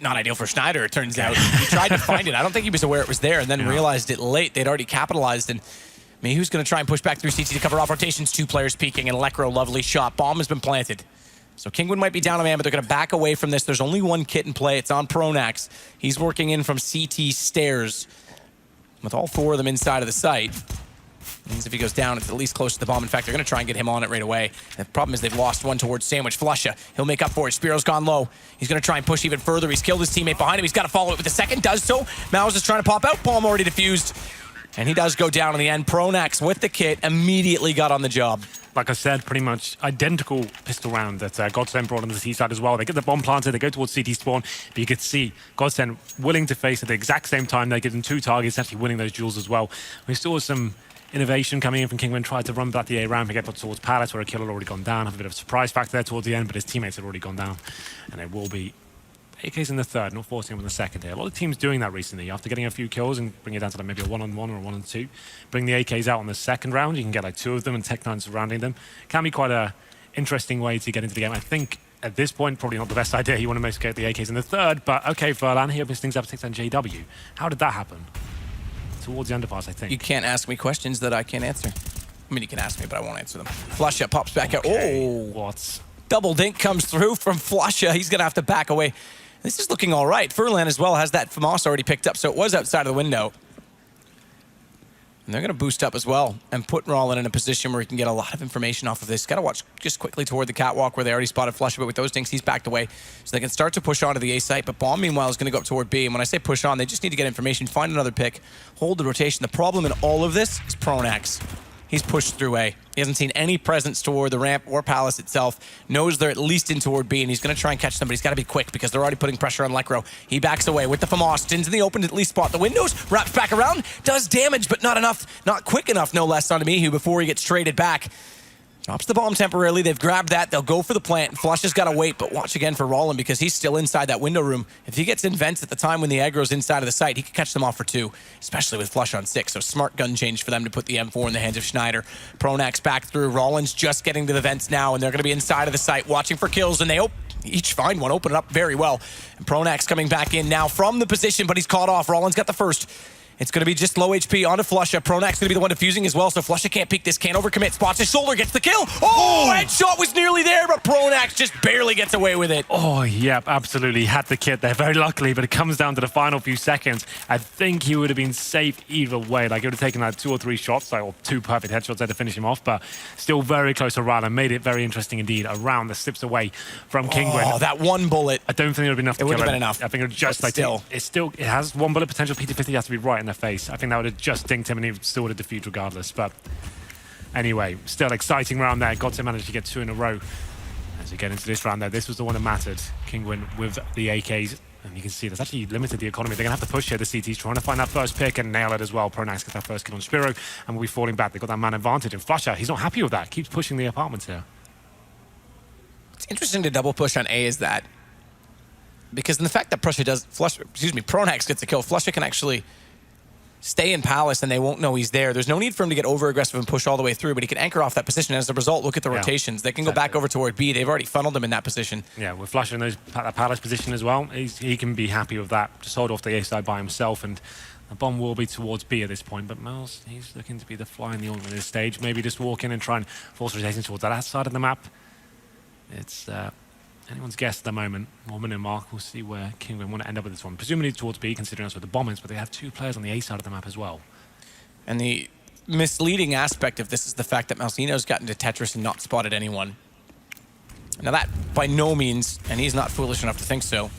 Not ideal for Schneider, it turns out. He tried to find it. I don't think he was aware it was there, and then realized it late. They'd already capitalized, and Mihu's going to try and push back through CT to cover off rotations. 2 players peeking, and Lekro, lovely shot. Bomb has been planted. So Kinguin might be down a man, but they're going to back away from this. There's only 1 kit in play. It's on Pronax. He's working in from CT stairs with all 4 of them inside of the site. Means if he goes down, it's at least close to the bomb. In fact, they're going to try and get him on it right away. The problem is they've lost 1 towards Sandwich. Flusha, he'll make up for it. Spiro's gone low. He's going to try and push even further. He's killed his teammate behind him. He's got to follow it with the second. Does so. Mouse is trying to pop out. Bomb already defused. And he does go down in the end. Pronax with the kit immediately got on the job. Like I said, pretty much identical pistol round that GODSENT brought on the T side as well. They get the bomb planted, they go towards CT spawn, but you could see GODSENT willing to face at the exact same time. They give them 2 targets, actually winning those duels as well. We saw some innovation coming in from Kinguin, tried to run back the A ramp and get towards Palace, where a kill had already gone down. Have a bit of a surprise factor there towards the end, but his teammates had already gone down. And it will be AK's in the third, not forcing him in the second here. A lot of teams doing that recently. After getting a few kills and bring it down to like maybe a 1-on-1 or a 1-on-2, bring the AKs out on the second round. You can get like 2 of them and Tech9 surrounding them. Can be quite a interesting way to get into the game. I think at this point, probably not the best idea. You want to get the AKs in the third, but okay, Furlan, he opens things up, takes on JW. How did that happen? Towards the underpass, I think. You can't ask me questions that I can't answer. I mean, you can ask me, but I won't answer them. Flusha pops back out. Oh! What? Double dink comes through from Flusha. He's going to have to back away. This is looking all right. Furlan as well has that FAMAS already picked up, so it was outside of the window. And they're going to boost up as well and put Rollin in a position where he can get a lot of information off of this. Got to watch just quickly toward the catwalk where they already spotted Flush, but with those dinks, he's backed away. So they can start to push onto the A site, but Bomb, meanwhile, is going to go up toward B. And when I say push on, they just need to get information, find another pick, hold the rotation. The problem in all of this is Pronax. He's pushed through A. He hasn't seen any presence toward the ramp or Palace itself. Knows they're at least in toward B, and he's going to try and catch them, but he's got to be quick because they're already putting pressure on Lekro. He backs away with the FAMAS. Into the open to at least spot the windows. Wraps back around. Does damage, but not enough. Not quick enough, no less, on Mihu before he gets traded back. Drops the bomb temporarily. They've grabbed that. They'll go for the plant. Flush has got to wait, but watch again for Rollin because he's still inside that window room. If he gets in vents at the time when the aggro's inside of the site, he could catch them off for 2, especially with Flush on 6. So smart gun change for them to put the M4 in the hands of Schneider. Pronax back through. Rollin's just getting to the vents now, and they're going to be inside of the site watching for kills, and they each find one, open it up very well. And Pronax coming back in now from the position, but he's caught off. Rollin's got the first. It's going to be just low HP onto Flusha. Pronax going to be the one defusing as well, so Flusha can't peek this, can't overcommit. Spots his shoulder, gets the kill. Oh, headshot was nearly there, but Pronax just barely gets away with it. Oh, yep, absolutely. Had the kit there, very luckily, but it comes down to the final few seconds. I think he would have been safe either way. Like, he would have taken like 2 or 3 shots, or 2 perfect headshots there to finish him off, but still very close to Rana. Made it very interesting indeed. Around the slips away from Kinguin. Oh, that one bullet. I don't think it would have been enough to kill him. It wouldn't have been enough. I think it would just But like it has 1 bullet potential. PT50 has to be right in the face. I think that would have just dinked him and he still would have defeated regardless. But anyway, still exciting round there. GODSENT managed to get 2 in a row. As we get into this round there, this was the one that mattered. Kinguin with the AKs. And you can see that's actually limited the economy. They're going to have to push here. The CT's trying to find that first pick and nail it as well. Pronax gets that first kill on Spiro and will be falling back. They've got that man advantage. And Flusha, he's not happy with that. Keeps pushing the apartments here. What's interesting to double push on A is that because in the fact that Pronax gets a kill, Flusha can actually stay in Palace and they won't know he's there. There's no need for him to get over-aggressive and push all the way through, but he can anchor off that position. And as a result, look at the rotations. They can go back over toward B. They've already funneled him in that position. Yeah, with Flusha in that Palace position as well, he can be happy with that. Just hold off the A side by himself, and the bomb will be towards B at this point. But Miles, he's looking to be the fly in the ointment at this stage. Maybe just walk in and try and force rotation towards that side of the map. It's anyone's guess at the moment. 1 minute mark. We'll see where Kinguin want to end up with this one. Presumably towards B, considering that's where the bomb is, but they have 2 players on the A side of the map as well. And the misleading aspect of this is the fact that Malzino's gotten to Tetris and not spotted anyone. Now that, by no means, and he's not foolish enough to think so,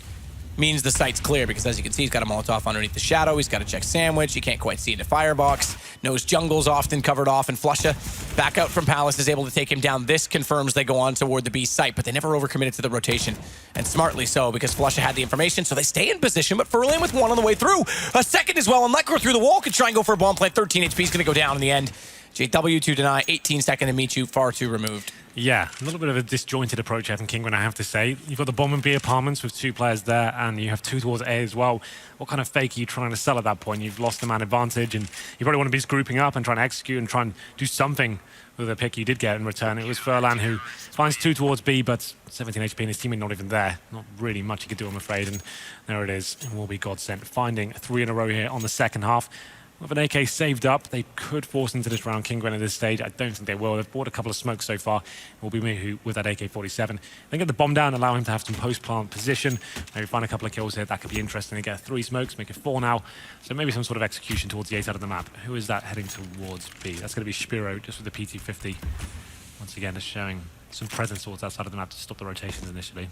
means the site's clear, because as you can see, he's got a Molotov underneath the shadow, he's got a check sandwich, he can't quite see into firebox, knows jungle's often covered off, and Flusha, back out from Palace, is able to take him down. This confirms they go on toward the B site, but they never overcommitted to the rotation, and smartly so, because Flusha had the information, so they stay in position, but Furlan with 1 on the way through, a second as well, and Lekro through the wall could try and go for a bomb plant. 13 HP is going to go down in the end. JW to deny, 18 second to meet you, far too removed. Yeah, a little bit of a disjointed approach here from Kinguin, I have to say. You've got the bomb and B apartments with 2 players there, and you have 2 towards A as well. What kind of fake are you trying to sell at that point? You've lost the man advantage, and you probably want to be just grouping up and trying to execute and try and do something with the pick you did get in return. It was Furlan who finds 2 towards B, but 17 HP and his teammate not even there. Not really much he could do, I'm afraid, and there it is. It will be GODSENT finding 3 in a row here on the second half. With an AK saved up, they could force into this round Kinguin at this stage. I don't think they will. They've bought a couple of smokes so far. It will be Mihu with that AK-47. They get the bomb down, allow him to have some post-plant position. Maybe find a couple of kills here. That could be interesting. They get 3 smokes, make it 4 now. So maybe some sort of execution towards the A side of the map. Who is that heading towards B? That's going to be Spiro, just with the PT-50. Once again, just showing some presence towards that side of the map to stop the rotations initially.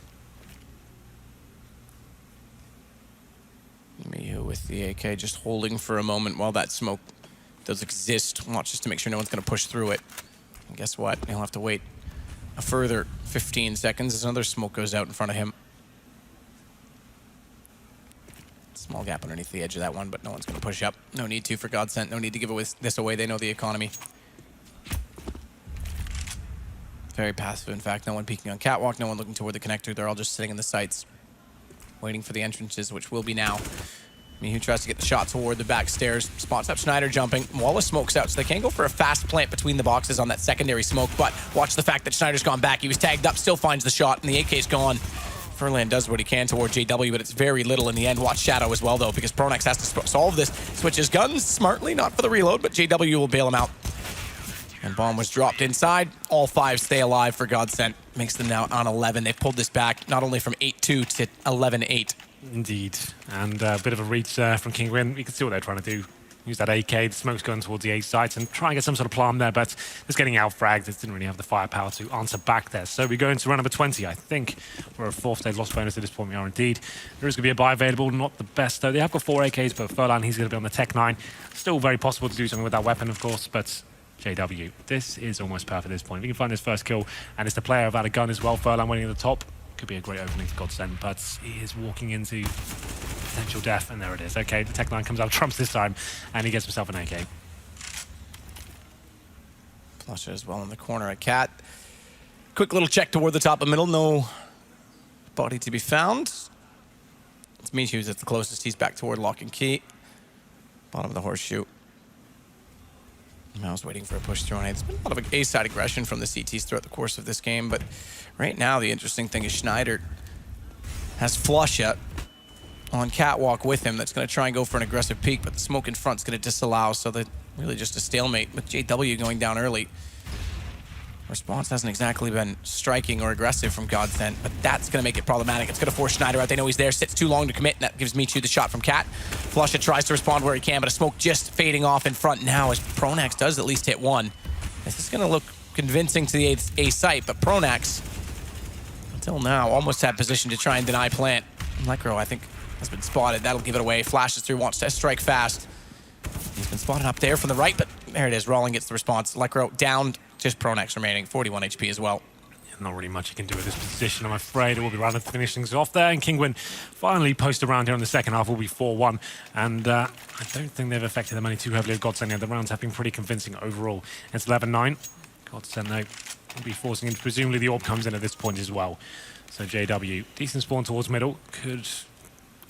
Mihu with the AK just holding for a moment while that smoke does exist. Watch just to make sure no one's going to push through it. And guess what? He'll have to wait a further 15 seconds as another smoke goes out in front of him. Small gap underneath the edge of that one, but no one's going to push up. No need to for GODSENT. No need to give this away. They know the economy. Very passive, in fact. No one peeking on catwalk. No one looking toward the connector. They're all just sitting in the sites, waiting for the entrances, which will be now. Mihu tries to get the shot toward the back stairs, spots up Schneider jumping. Wallace smokes out, so they can't go for a fast plant between the boxes on that secondary smoke, but watch the fact that Schneider's gone back. He was tagged up, still finds the shot, and the AK's gone. Furlan does what he can toward JW, but it's very little in the end. Watch Shadow as well, though, because Pronax has to solve this. Switches guns smartly, not for the reload, but JW will bail him out. And bomb was dropped inside. All 5 stay alive for GODSENT. Makes them now on 11. They've pulled this back not only from 8-2 to 11-8. Indeed. And a bit of a reach from Kinguin. You can see what they're trying to do. Use that AK, the smoke's going towards the A site, and try and get some sort of plan there, but just getting out-fragged. It didn't really have the firepower to answer back there. So we go into round number 20. I think we're a 4th stage loss bonus at this point. We are indeed. There is going to be a buy available, not the best though. They have got 4 AKs, but Furlan, he's going to be on the Tech 9. Still very possible to do something with that weapon, of course, but JW, this is almost perfect at this point. If we can find this first kill, and it's the player without a gun as well, Furlan winning at the top. Could be a great opening for GODSENT, but he is walking into potential death, and there it is. Okay, the Tech 9 comes out trumps this time, and he gets himself an AK. Flusher as well in the corner at Cat. Quick little check toward the top of middle. No body to be found. It's Mihu's at the closest. He's back toward lock and key. Bottom of the horseshoe. Mao's waiting for a push through on it. It's been a lot of A-side aggression from the CTs throughout the course of this game, but right now the interesting thing is Schneider has Flusha on catwalk with him that's going to try and go for an aggressive peek, but the smoke in front's going to disallow, so that really just a stalemate with JW going down early. Response hasn't exactly been striking or aggressive from GODSENT, but that's going to make it problematic. It's going to force Schneider out. They know he's there, sits too long to commit, and that gives Michu the shot from Cat. Flusha tries to respond where he can, but a smoke just fading off in front now as Pronax does at least hit one. This is going to look convincing to the A site, but Pronax, until now, almost had position to try and deny plant. Lecro, I think, has been spotted. That'll give it away. Flashes through, wants to strike fast. He's been spotted up there from the right, but there it is. Rolling gets the response. Lecro down, just Pronax remaining, 41 HP as well. Not really much you can do with this position, I'm afraid. It will be rather to finish things off there, and Kinguin finally post around here in the second half. Will be 4-1, and I don't think they've affected the money too heavily of GODSENT yet. The rounds have been pretty convincing overall. It's 11-9. GODSENT, though, will be forcing into, presumably the orb comes in at this point as well. So JW, decent spawn towards middle, could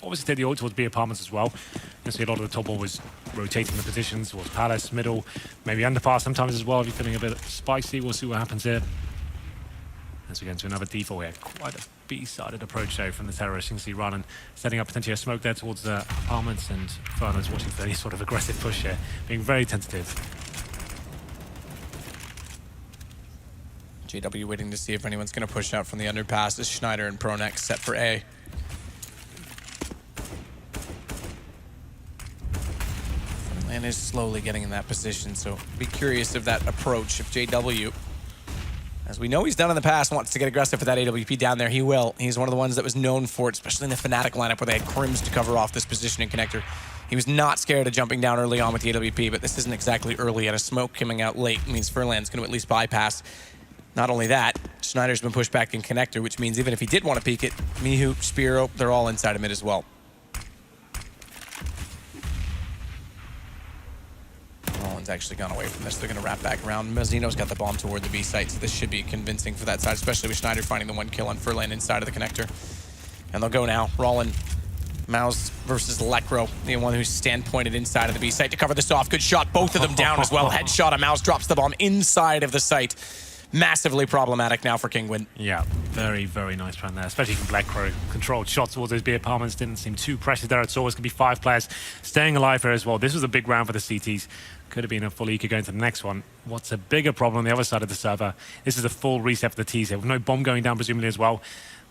obviously take the orb towards B apartments as well. You see a lot of the top orb was rotating the positions towards Palace, middle, maybe underpass sometimes as well if you're feeling a bit spicy. We'll see what happens here. As we get into another default here, quite a B-sided approach though from the terrorists. You can see Ranan setting up potentially a smoke there towards the apartments, and Fernand's watching for any sort of aggressive push here, being very tentative. JW waiting to see if anyone's going to push out from the underpass as Schneider and Pronax set for A. And is slowly getting in that position, so be curious of that approach if JW, as we know he's done in the past, wants to get aggressive with that AWP down there. He will. He's one of the ones that was known for it, especially in the Fnatic lineup where they had Crims to cover off this positioning connector. He was not scared of jumping down early on with the AWP, but this isn't exactly early, and a smoke coming out late means Furlan's going to at least bypass. Not only that, Schneider's been pushed back in connector, which means even if he did want to peek it, Mihu, Spiro, they're all inside of mid as well. Rollins actually gone away from this. They're going to wrap back around. Mazzino's got the bomb toward the B site, so this should be convincing for that side, especially with Schneider finding the one kill on Furlan inside of the connector. And they'll go now. Rollin, Mouse versus Lecro, the one who's stand-pointed inside of the B site to cover this off. Good shot. Both of them down as well. Headshot, and Mouse drops the bomb inside of the site. Massively problematic now for Kinguin. Yeah, very, very nice run there, especially from Lecro. Controlled shots towards those B apartments, didn't seem too pressured there at all. It's going to be 5 players staying alive here as well. This was a big round for the CTs. Could have been a full eco going to the next one. What's a bigger problem on the other side of the server? This is a full reset for the T's here, with no bomb going down presumably as well.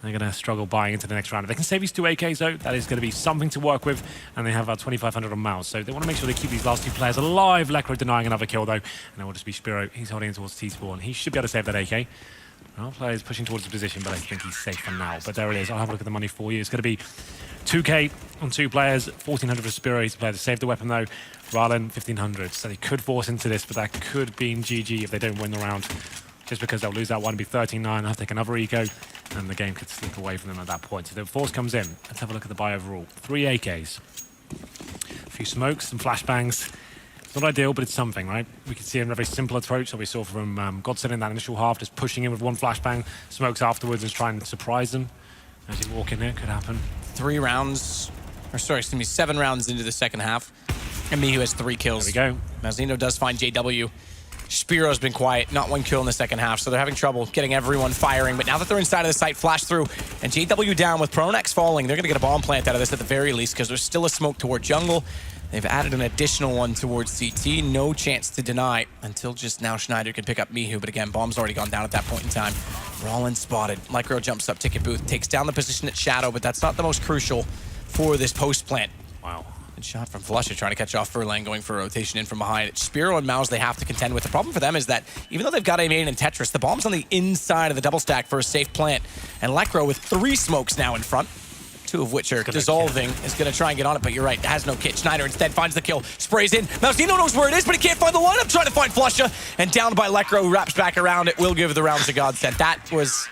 They're going to struggle buying into the next round. If they can save these 2 AKs though, that is going to be something to work with, and they have about 2,500 on Mouse, so they want to make sure they keep these last 2 players alive. Lecro denying another kill though, and it will just be Spiro. He's holding in towards T-spawn. He should be able to save that AK. Well, players pushing towards the position, but I think he's safe for now. But there it is. I'll have a look at the money for you. It's going to be 2K on 2 players, 1,400 for Spiro. He's a player to save the weapon though. Ralen, 1,500. So they could force into this, but that could be GG if they don't win the round. Just because they'll lose that one, it'll be 13-9. They'll have to take another eco, and the game could slip away from them at that point. So the force comes in. Let's have a look at the buy overall. 3 AKs. A few smokes, some flashbangs. It's not ideal, but it's something, right? We can see a very simple approach that we saw from GODSENT in that initial half, just pushing in with 1 flashbang, smokes afterwards and trying to surprise them. As you walk in here, could happen. 7 rounds into the second half. And Mihu has 3 kills. There we go. Mazzino does find JW. Spiro's been quiet, not 1 kill in the second half, so they're having trouble getting everyone firing. But now that they're inside of the site, flash through, and JW down with Pronax falling, they're going to get a bomb plant out of this at the very least, because there's still a smoke toward jungle. They've added an additional one towards CT. No chance to deny until just now Schneider can pick up Mihu, but again, bomb's already gone down at that point in time. Rollins spotted. Micro jumps up ticket booth, takes down the position at Shadow, but that's not the most crucial for this post plant. Wow. Good shot from Flusha, trying to catch off Furlan, going for a rotation in from behind. It's Spiro and Mouse they have to contend with. The problem for them is that even though they've got A-Main and Tetris, the bomb's on the inside of the double stack for a safe plant. And Lekro with 3 smokes now in front, 2 of which are dissolving, is going to try and get on it, but you're right, it has no kit. Schneider instead finds the kill, sprays in. Mousino knows where it is, but he can't find the lineup, trying to find Flusha. And down by Lekro, who wraps back around. It will give the rounds to GODSENT. That was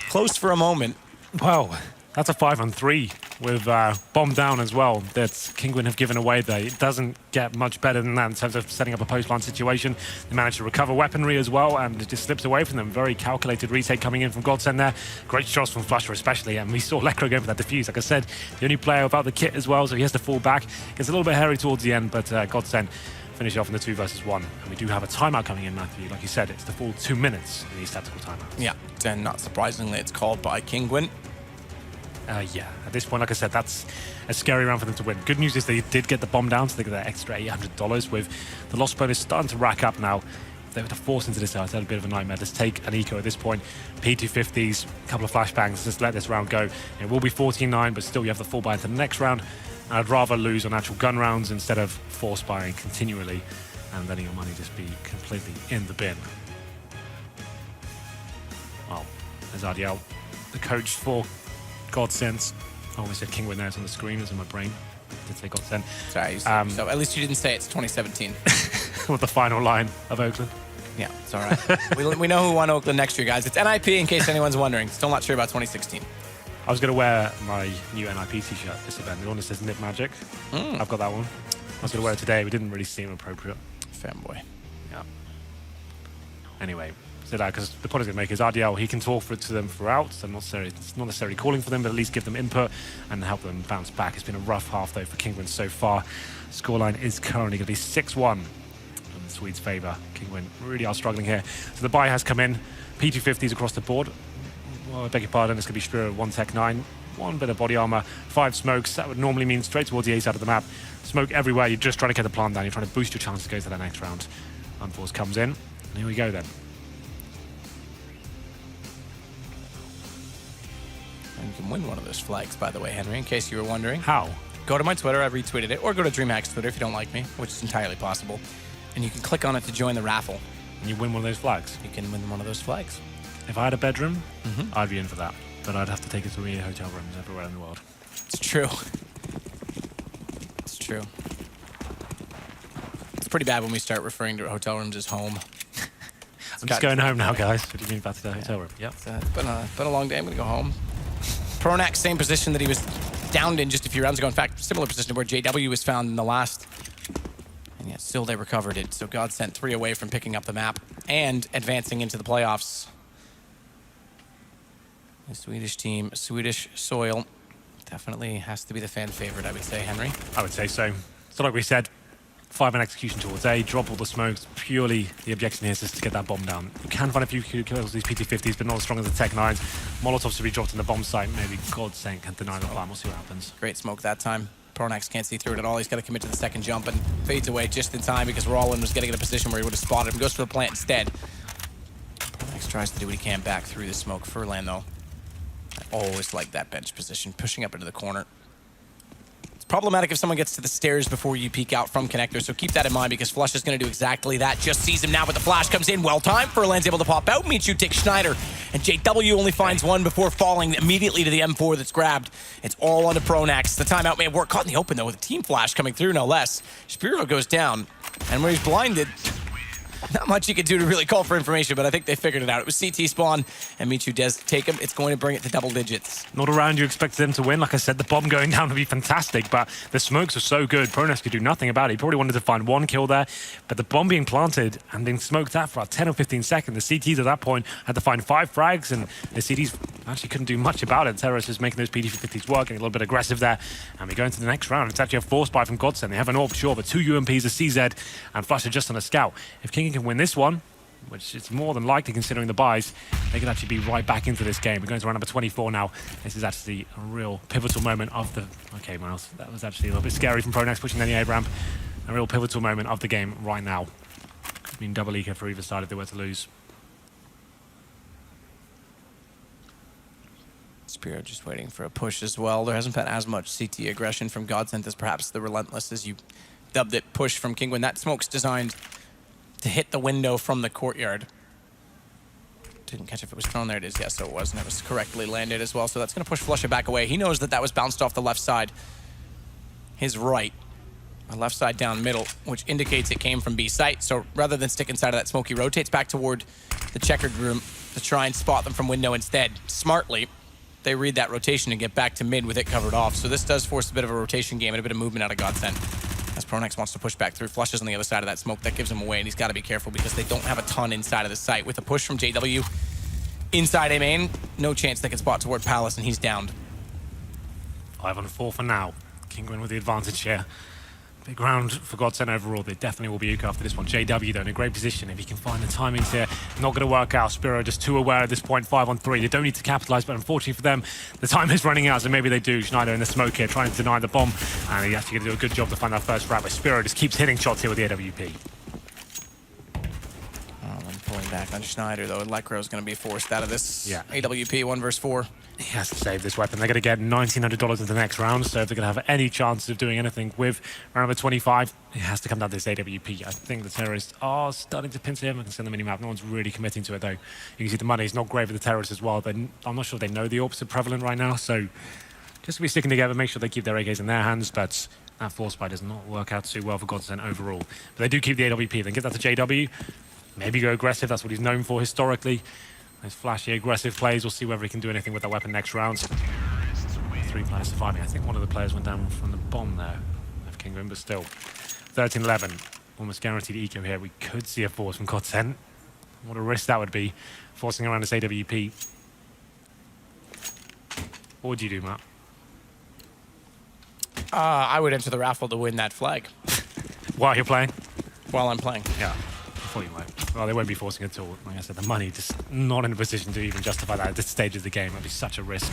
close for a moment. Wow, that's a 5-on-3 with bomb down as well that Kinguin have given away there. It doesn't get much better than that in terms of setting up a post-line situation. They managed to recover weaponry as well, and it just slips away from them. Very calculated retake coming in from GODSENT there. Great shots from Flusha especially, and we saw Lekro going for that defuse. Like I said, the only player without the kit as well, so he has to fall back. Gets a little bit hairy towards the end, but GODSENT finish off in the 2 versus 1. And we do have a timeout coming in, Matthew. Like you said, it's the full 2 minutes in these tactical timeouts. Yeah, and not surprisingly, it's called by Kinguin. Yeah, at this point, like I said, that's a scary round for them to win. Good news is they did get the bomb down, so they get that extra $800 with the loss bonus starting to rack up now. If they were to force into this, it's a bit of a nightmare. Let's take an eco at this point. P250s, a couple of flashbangs, just let this round go. It will be 14-9, but still you have the full buy into the next round. And I'd rather lose on actual gun rounds instead of force buying continually and letting your money just be completely in the bin. Well, there's Ardiel, the coach for GODSENT. I almost said Kinguin there, it's on the screen, it's in my brain. I did say GODSENT. Sorry, so at least you didn't say it's 2017. With the final line of Oakland. Yeah, it's all right. we know who won Oakland next year, guys. It's NIP, in case anyone's wondering. Still not sure about 2016. I was going to wear my new NIP t-shirt this event, the one that says Nip Magic. I've got that one. I was going to wear it today, but it didn't really seem appropriate. Fanboy. Yeah. Anyway, so that because the point I was going to make is RDL, he can talk to them throughout, so it's not necessarily calling for them, but at least give them input and help them bounce back. It's been a rough half, though, for Kinguin so far. Scoreline is currently going to be 6-1 in the Swedes' favour. Kinguin really are struggling here. So the buy has come in. P250s across the board. Well, I beg your pardon, it's going to be Spiro 1 Tech 9. 1 bit of body armor, 5 smokes. That would normally mean straight towards the A side of the map. Smoke everywhere. You're just trying to get the plant down. You're trying to boost your chances to go to that next round. Unforce comes in. And here we go then. And you can win one of those flags, by the way, Henry, in case you were wondering. How? Go to my Twitter, I retweeted it, or go to Dreamhack's Twitter if you don't like me, which is entirely possible. And you can click on it to join the raffle. And you win one of those flags. You can win one of those flags. If I had a bedroom, I'd be in for that. But I'd have to take it to hotel rooms everywhere in the world. It's true. It's true. It's pretty bad when we start referring to hotel rooms as home. I'm just going home now, guys. What do you mean back to the hotel room? Yep. It's been a long day. I'm going to go home. Pronax, same position that he was downed in just a few rounds ago. In fact, similar position where JW was found in the last. And yet still they recovered it. So GODSENT 3 away from picking up the map and advancing into the playoffs. The Swedish team, Swedish soil, definitely has to be the fan favorite, I would say, Henry. I would say so. So like we said, 5-man execution towards A, drop all the smokes. Purely the objective here is just to get that bomb down. You can find a few kills with these PT-50s, but not as strong as the Tech 9s. Molotovs to be dropped in the bomb site. Maybe GODSENT can deny the plan. We'll see what happens. Great smoke that time. Pronax can't see through it at all. He's got to commit to the second jump and fades away just in time because Rollin was getting in a position where he would have spotted him. Goes for the plant instead. Pronax tries to do what he can back through the smoke. Furlan, though, I always like that bench position, pushing up into the corner. It's problematic if someone gets to the stairs before you peek out from connector, so keep that in mind because Flush is going to do exactly that. Just sees him now, but the flash comes in well timed. Furlan's able to pop out. Michu takes Schneider, and JW only finds one before falling immediately to the M4 that's grabbed. It's all onto Pronax. The timeout may have worked. Caught in the open, though, with a team flash coming through, no less. Spiro goes down, and when he's blinded, not much you could do to really call for information, but I think they figured it out. It was CT spawn, and Michu does take him. It's going to bring it to double digits. Not a round you expected them to win. Like I said, the bomb going down would be fantastic, but the smokes were so good. Pronax could do nothing about it. He probably wanted to find one kill there, but the bomb being planted and being smoked out for about 10 or 15 seconds. The CTs at that point had to find 5 frags, and the CTs actually couldn't do much about it. Terrorists is making those PD-50s work, getting a little bit aggressive there, and we go into the next round. It's actually a force buy from GODSENT. They have an AWP, sure, but 2 UMPs, a CZ, and Flush are just on a scout. If Kinguin can win this one, which is more than likely considering the buys, they could actually be right back into this game. We're going to round number 24 now. This is actually a real pivotal moment of the... Okay, Miles, that was actually a little bit scary from Pronax pushing down the A-ramp. A real pivotal moment of the game right now. Could mean double eco for either side if they were to lose. Spear just waiting for a push as well. There hasn't been as much CT aggression from GODSENT as perhaps the relentless, as you dubbed it, push from Kinguin. That smoke's designed to hit the window from the courtyard. Didn't catch if it was thrown. There it is. Yes, so it was, and it was correctly landed as well. So that's going to push Flusha back away. He knows that that was bounced off the left side. His right. A left side down middle, which indicates it came from B site. So rather than stick inside of that smoke, he rotates back toward the checkered room to try and spot them from window instead. Smartly, they read that rotation and get back to mid with it covered off. So this does force a bit of a rotation game and a bit of movement out of GODSENT. As Pronex wants to push back through, Flushes on the other side of that smoke. That gives him away, and he's got to be careful because they don't have a ton inside of the site. With a push from JW inside A main, no chance they can spot toward Palace, and he's downed. 5 on 4 for now. Kinguin with the advantage here. Big round for GODSENT overall. They definitely will be UK after this one. JW, though, in a great position. If he can find the timings here, not going to work out. Spiro just too aware at this point, 5 on 3. They don't need to capitalize, but unfortunately for them, the time is running out, so maybe they do. Schneider in the smoke here, trying to deny the bomb, and he's actually going to do a good job to find that first frag, but Spiro just keeps hitting shots here with the AWP. Pulling back on Schneider, though. Lekro's going to be forced out of this. Yeah. AWP 1 versus 4. He has to save this weapon. They're going to get $1,900 in the next round, so if they're going to have any chance of doing anything with round number 25, it has to come down to this AWP. I think the terrorists are starting to pinch him. I can see on the minimap. No one's really committing to it, though. You can see the money is not great for the terrorists as well, but I'm not sure they know the AWPs are prevalent right now, so just to be sticking together, make sure they keep their AKs in their hands, but that force spy does not work out too well for GODSENT overall. But they do keep the AWP. Then give that to JW. Maybe go aggressive. That's what he's known for historically. Those flashy, aggressive plays. We'll see whether he can do anything with that weapon next round. 3 players surviving. I think one of the players went down from the bomb there of Kinguin, but still. 13-11. Almost guaranteed eco here. We could see a force from GODSENT. What a risk that would be, forcing around this AWP. What would you do, Matt? I would enter the raffle to win that flag. While you're playing? While I'm playing. Yeah. You might. Well, they won't be forcing it at all. Like I said, the money just not in a position to even justify that at this stage of the game. It'd be such a risk.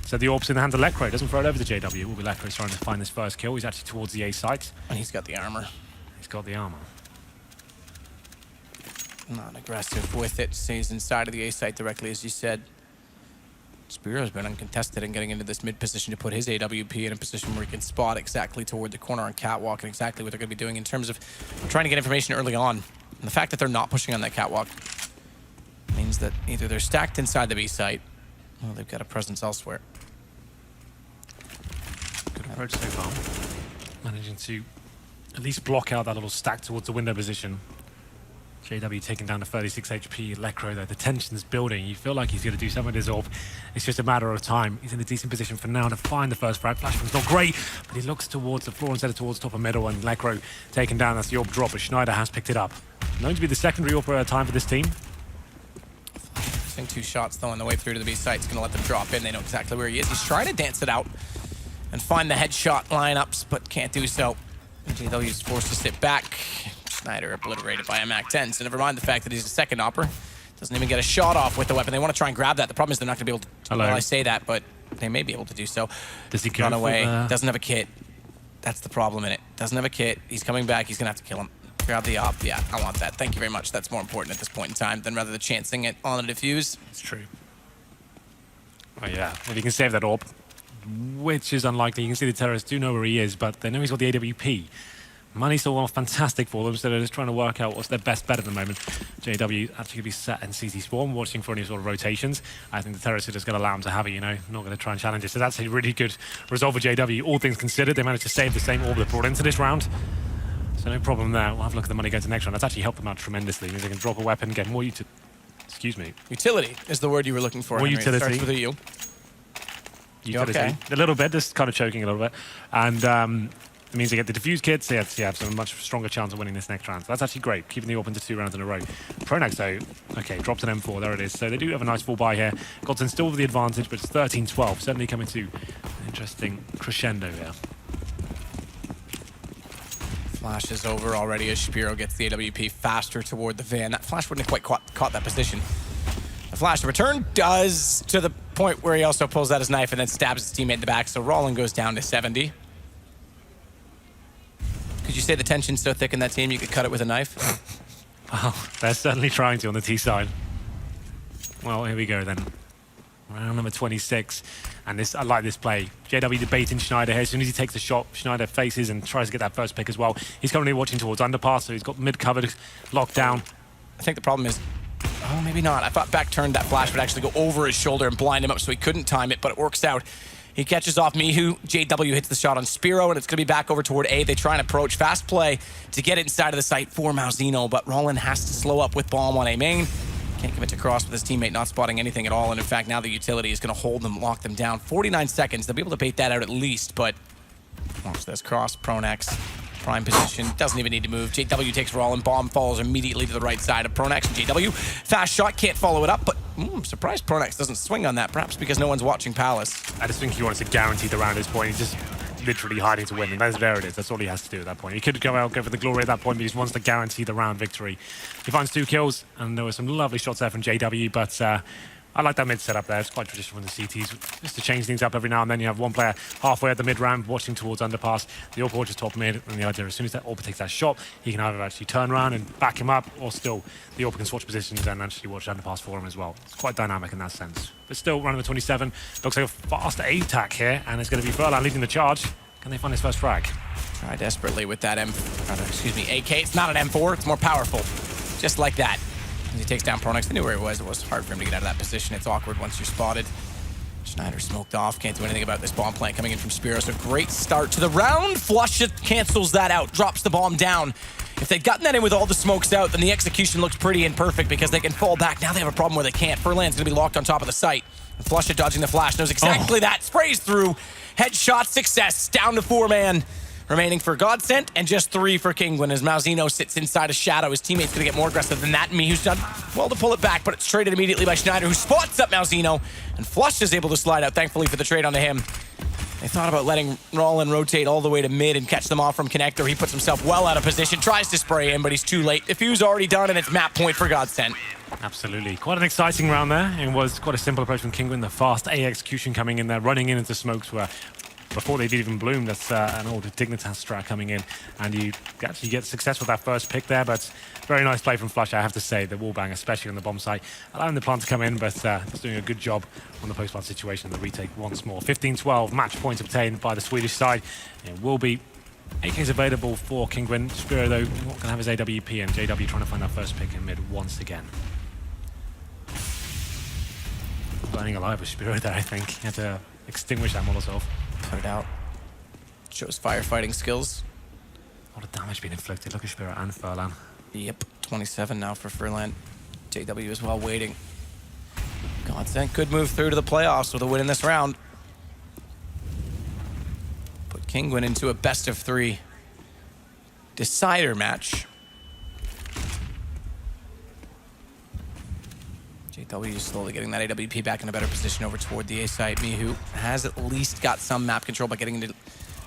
So the AWP's in the hands of Lekro. Doesn't throw it over to JW. It will be Lekro trying to find this first kill. He's actually towards the A site. And he's got the armor. He's got the armor. Not aggressive with it. Stays inside of the A site directly, as you said. Spiro's been uncontested and getting into this mid position to put his AWP in a position where he can spot exactly toward the corner on catwalk and exactly what they're going to be doing in terms of trying to get information early on. And the fact that they're not pushing on that catwalk means that either they're stacked inside the B site or they've got a presence elsewhere. Good approach so far. Managing to at least block out that little stack towards the window position. JW taking down to 36 HP. Lekro, though, the tension's building. You feel like he's going to do something with his AWP. It's just a matter of time. He's in a decent position for now to find the first frag. Flashbang's not great, but he looks towards the floor instead of towards top and middle, and Lekro taken down. That's the AWP drop, but Schneider has picked it up. Known to be the secondary AWP at a time for this team. Missing 2 shots, though, on the way through to the B site. It's going to let them drop in. They know exactly where he is. He's trying to dance it out and find the headshot lineups, but can't do so. JW is forced to sit back. Schneider obliterated by a MAC-10, so never mind the fact that he's a second opper. Doesn't even get a shot off with the weapon. They want to try and grab that. The problem is they're not going to be able to. Hello. Well, I say that, but they may be able to do so. Does he run away? Doesn't have a kit. That's the problem in it. Doesn't have a kit. He's coming back. He's going to have to kill him. Grab the op. Yeah, I want that. Thank you very much. That's more important at this point in time than rather than chancing it on a defuse. It's true. Oh, yeah. If you can save that AWP, which is unlikely. You can see the terrorists do know where he is, but they know he's got the AWP. Money's still fantastic for them, so they're just trying to work out what's their best bet at the moment. JW actually going to be sat in CT spawn, watching for any sort of rotations. I think the terrorists are just going to allow him to have it, you know, not going to try and challenge it. So that's a really good result for JW. All things considered, they managed to save the same AWP they brought into this round. So no problem there. We'll have a look at the money going to the next round. That's actually helped them out tremendously. It means they can drop a weapon, get more Utility is the word you were looking for, more Henry. utility. It starts with a U. Utility. Okay? A little bit, just kind of choking a little bit. And it means they get the defuse kits, so you have some much stronger chance of winning this next round. So that's actually great, keeping the AWP into 2 rounds in a row. Pronex, though, okay, drops an M4, there it is. So they do have a nice full buy here. GODSENT still with the advantage, but it's 13-12. Certainly coming to an interesting crescendo here. Flash is over already as Spiro gets the AWP faster toward the van. That flash wouldn't have quite caught that position. The flash return does, to the point where he also pulls out his knife and then stabs his teammate in the back. So Roland goes down to 70. Could you say the tension's so thick in that team you could cut it with a knife? Well, they're certainly trying to on the T side. Well, here we go then. Round number 26. And this, I like this play. JW debating Schneider here. As soon as he takes the shot, Schneider faces and tries to get that first pick as well. He's currently watching towards underpass, so he's got mid covered, locked down. I think the problem is, oh, maybe not. I thought back turned that flash would actually go over his shoulder and blind him up, so he couldn't time it, but it works out. He catches off Mihu. JW hits the shot on Spiro, and it's going to be back over toward A. They try and approach. Fast play to get it inside of the site for Malzino, but Rollin has to slow up with bomb on A main. Can't commit to cross with his teammate not spotting anything at all, and in fact, now the utility is going to hold them, lock them down. 49 seconds. They'll be able to bait that out at least, but watch this. Cross, Pronax. Prime position, doesn't even need to move. JW takes Rollin, bomb falls immediately to the right side of Pronax and JW. Fast shot, can't follow it up, but I'm surprised Pronax doesn't swing on that, perhaps because no one's watching Palace. I just think he wants to guarantee the round at this point. He's just literally hiding to win, and there it is. That's all he has to do at that point. He could go out, go for the glory at that point, but he just wants to guarantee the round victory. He finds 2 kills, and there were some lovely shots there from JW, but I like that mid setup there. It's quite traditional in the CTs, just to change things up every now and then. You have one player halfway at the mid ramp watching towards underpass. The AWP watches top mid, and the idea as soon as that AWP takes that shot, he can either actually turn around and back him up, or still the AWP can switch positions and actually watch underpass for him as well. It's quite dynamic in that sense. But still, round number 27 looks like a fast A attack here, and it's going to be Furlan leading the charge. Can they find his first frag? Try desperately with that AK. It's not an M4, it's more powerful. Just like that. As he takes down Pronax, they knew where he was. It was hard for him to get out of that position. It's awkward once you're spotted. Schneider smoked off. Can't do anything about this bomb plant coming in from Spiro. So great start to the round. Flush it, cancels that out, drops the bomb down. If they'd gotten that in with all the smokes out, then the execution looks pretty and perfect because they can fall back. Now they have a problem where they can't. Furlan's going to be locked on top of the site. And Flush it, dodging the flash, knows exactly that. Sprays through. Headshot success. Down to 4-man. Remaining for GODSENT and just 3 for Kinguin as Malzino sits inside a shadow. His teammate's going to get more aggressive than that. Mihu's done well to pull it back, but it's traded immediately by Schneider, who spots up Malzino, and Flush is able to slide out, thankfully for the trade onto him. They thought about letting Rollin rotate all the way to mid and catch them off from Connector. He puts himself well out of position, tries to spray in, but he's too late. Diffuse already done, and it's map point for GODSENT. Absolutely. Quite an exciting round there. It was quite a simple approach from Kinguin. The fast A execution coming in there, running in into smokes where before they'd even bloomed. That's an old Dignitas strat coming in, and you actually get success with that first pick there, but very nice play from Flush, I have to say. The wallbang, especially on the bomb site, allowing the plant to come in, but just doing a good job on the post-plant situation. The retake once more. 15-12, match points obtained by the Swedish side. It will be AKs available for Kinguin. Spiro, though, not going to have his AWP, and JW trying to find that first pick in mid once again. Burning alive with Spiro there, I think. He had to extinguish that Molotov. Put it out. Shows firefighting skills. A lot of damage being inflicted. Look at Spiro and Furlan. Yep, 27 now for Furlan. JW as well waiting. GODSENT could move through to the playoffs with a win in this round. Put Kinguin into a best-of-3 decider match. JW is slowly getting that AWP back in a better position over toward the A site. Mihu has at least got some map control by getting into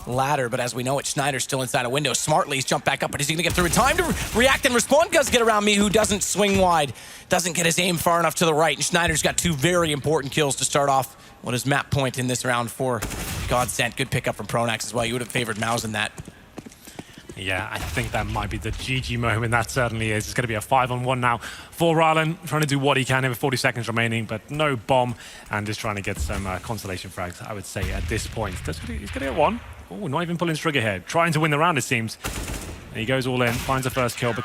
ladder, but as we know it, Schneider's still inside a window. Smartly, he's jumped back up, but is he going to get through in time to react and respond? Does get around Mihu, doesn't swing wide, doesn't get his aim far enough to the right, and Schneider's got 2 very important kills to start off what is map point in this round for GODSENT. Good pickup from Pronax as well. You would have favored Mouse in that. Yeah, I think that might be the GG moment. That certainly is. It's going to be a 5-on-1 now for Rylan, trying to do what he can here with 40 seconds remaining, but no bomb, and just trying to get some consolation frags, I would say, at this point. He's going to get 1. Oh, not even pulling his trigger here. Trying to win the round, it seems. And he goes all in, finds the first kill, but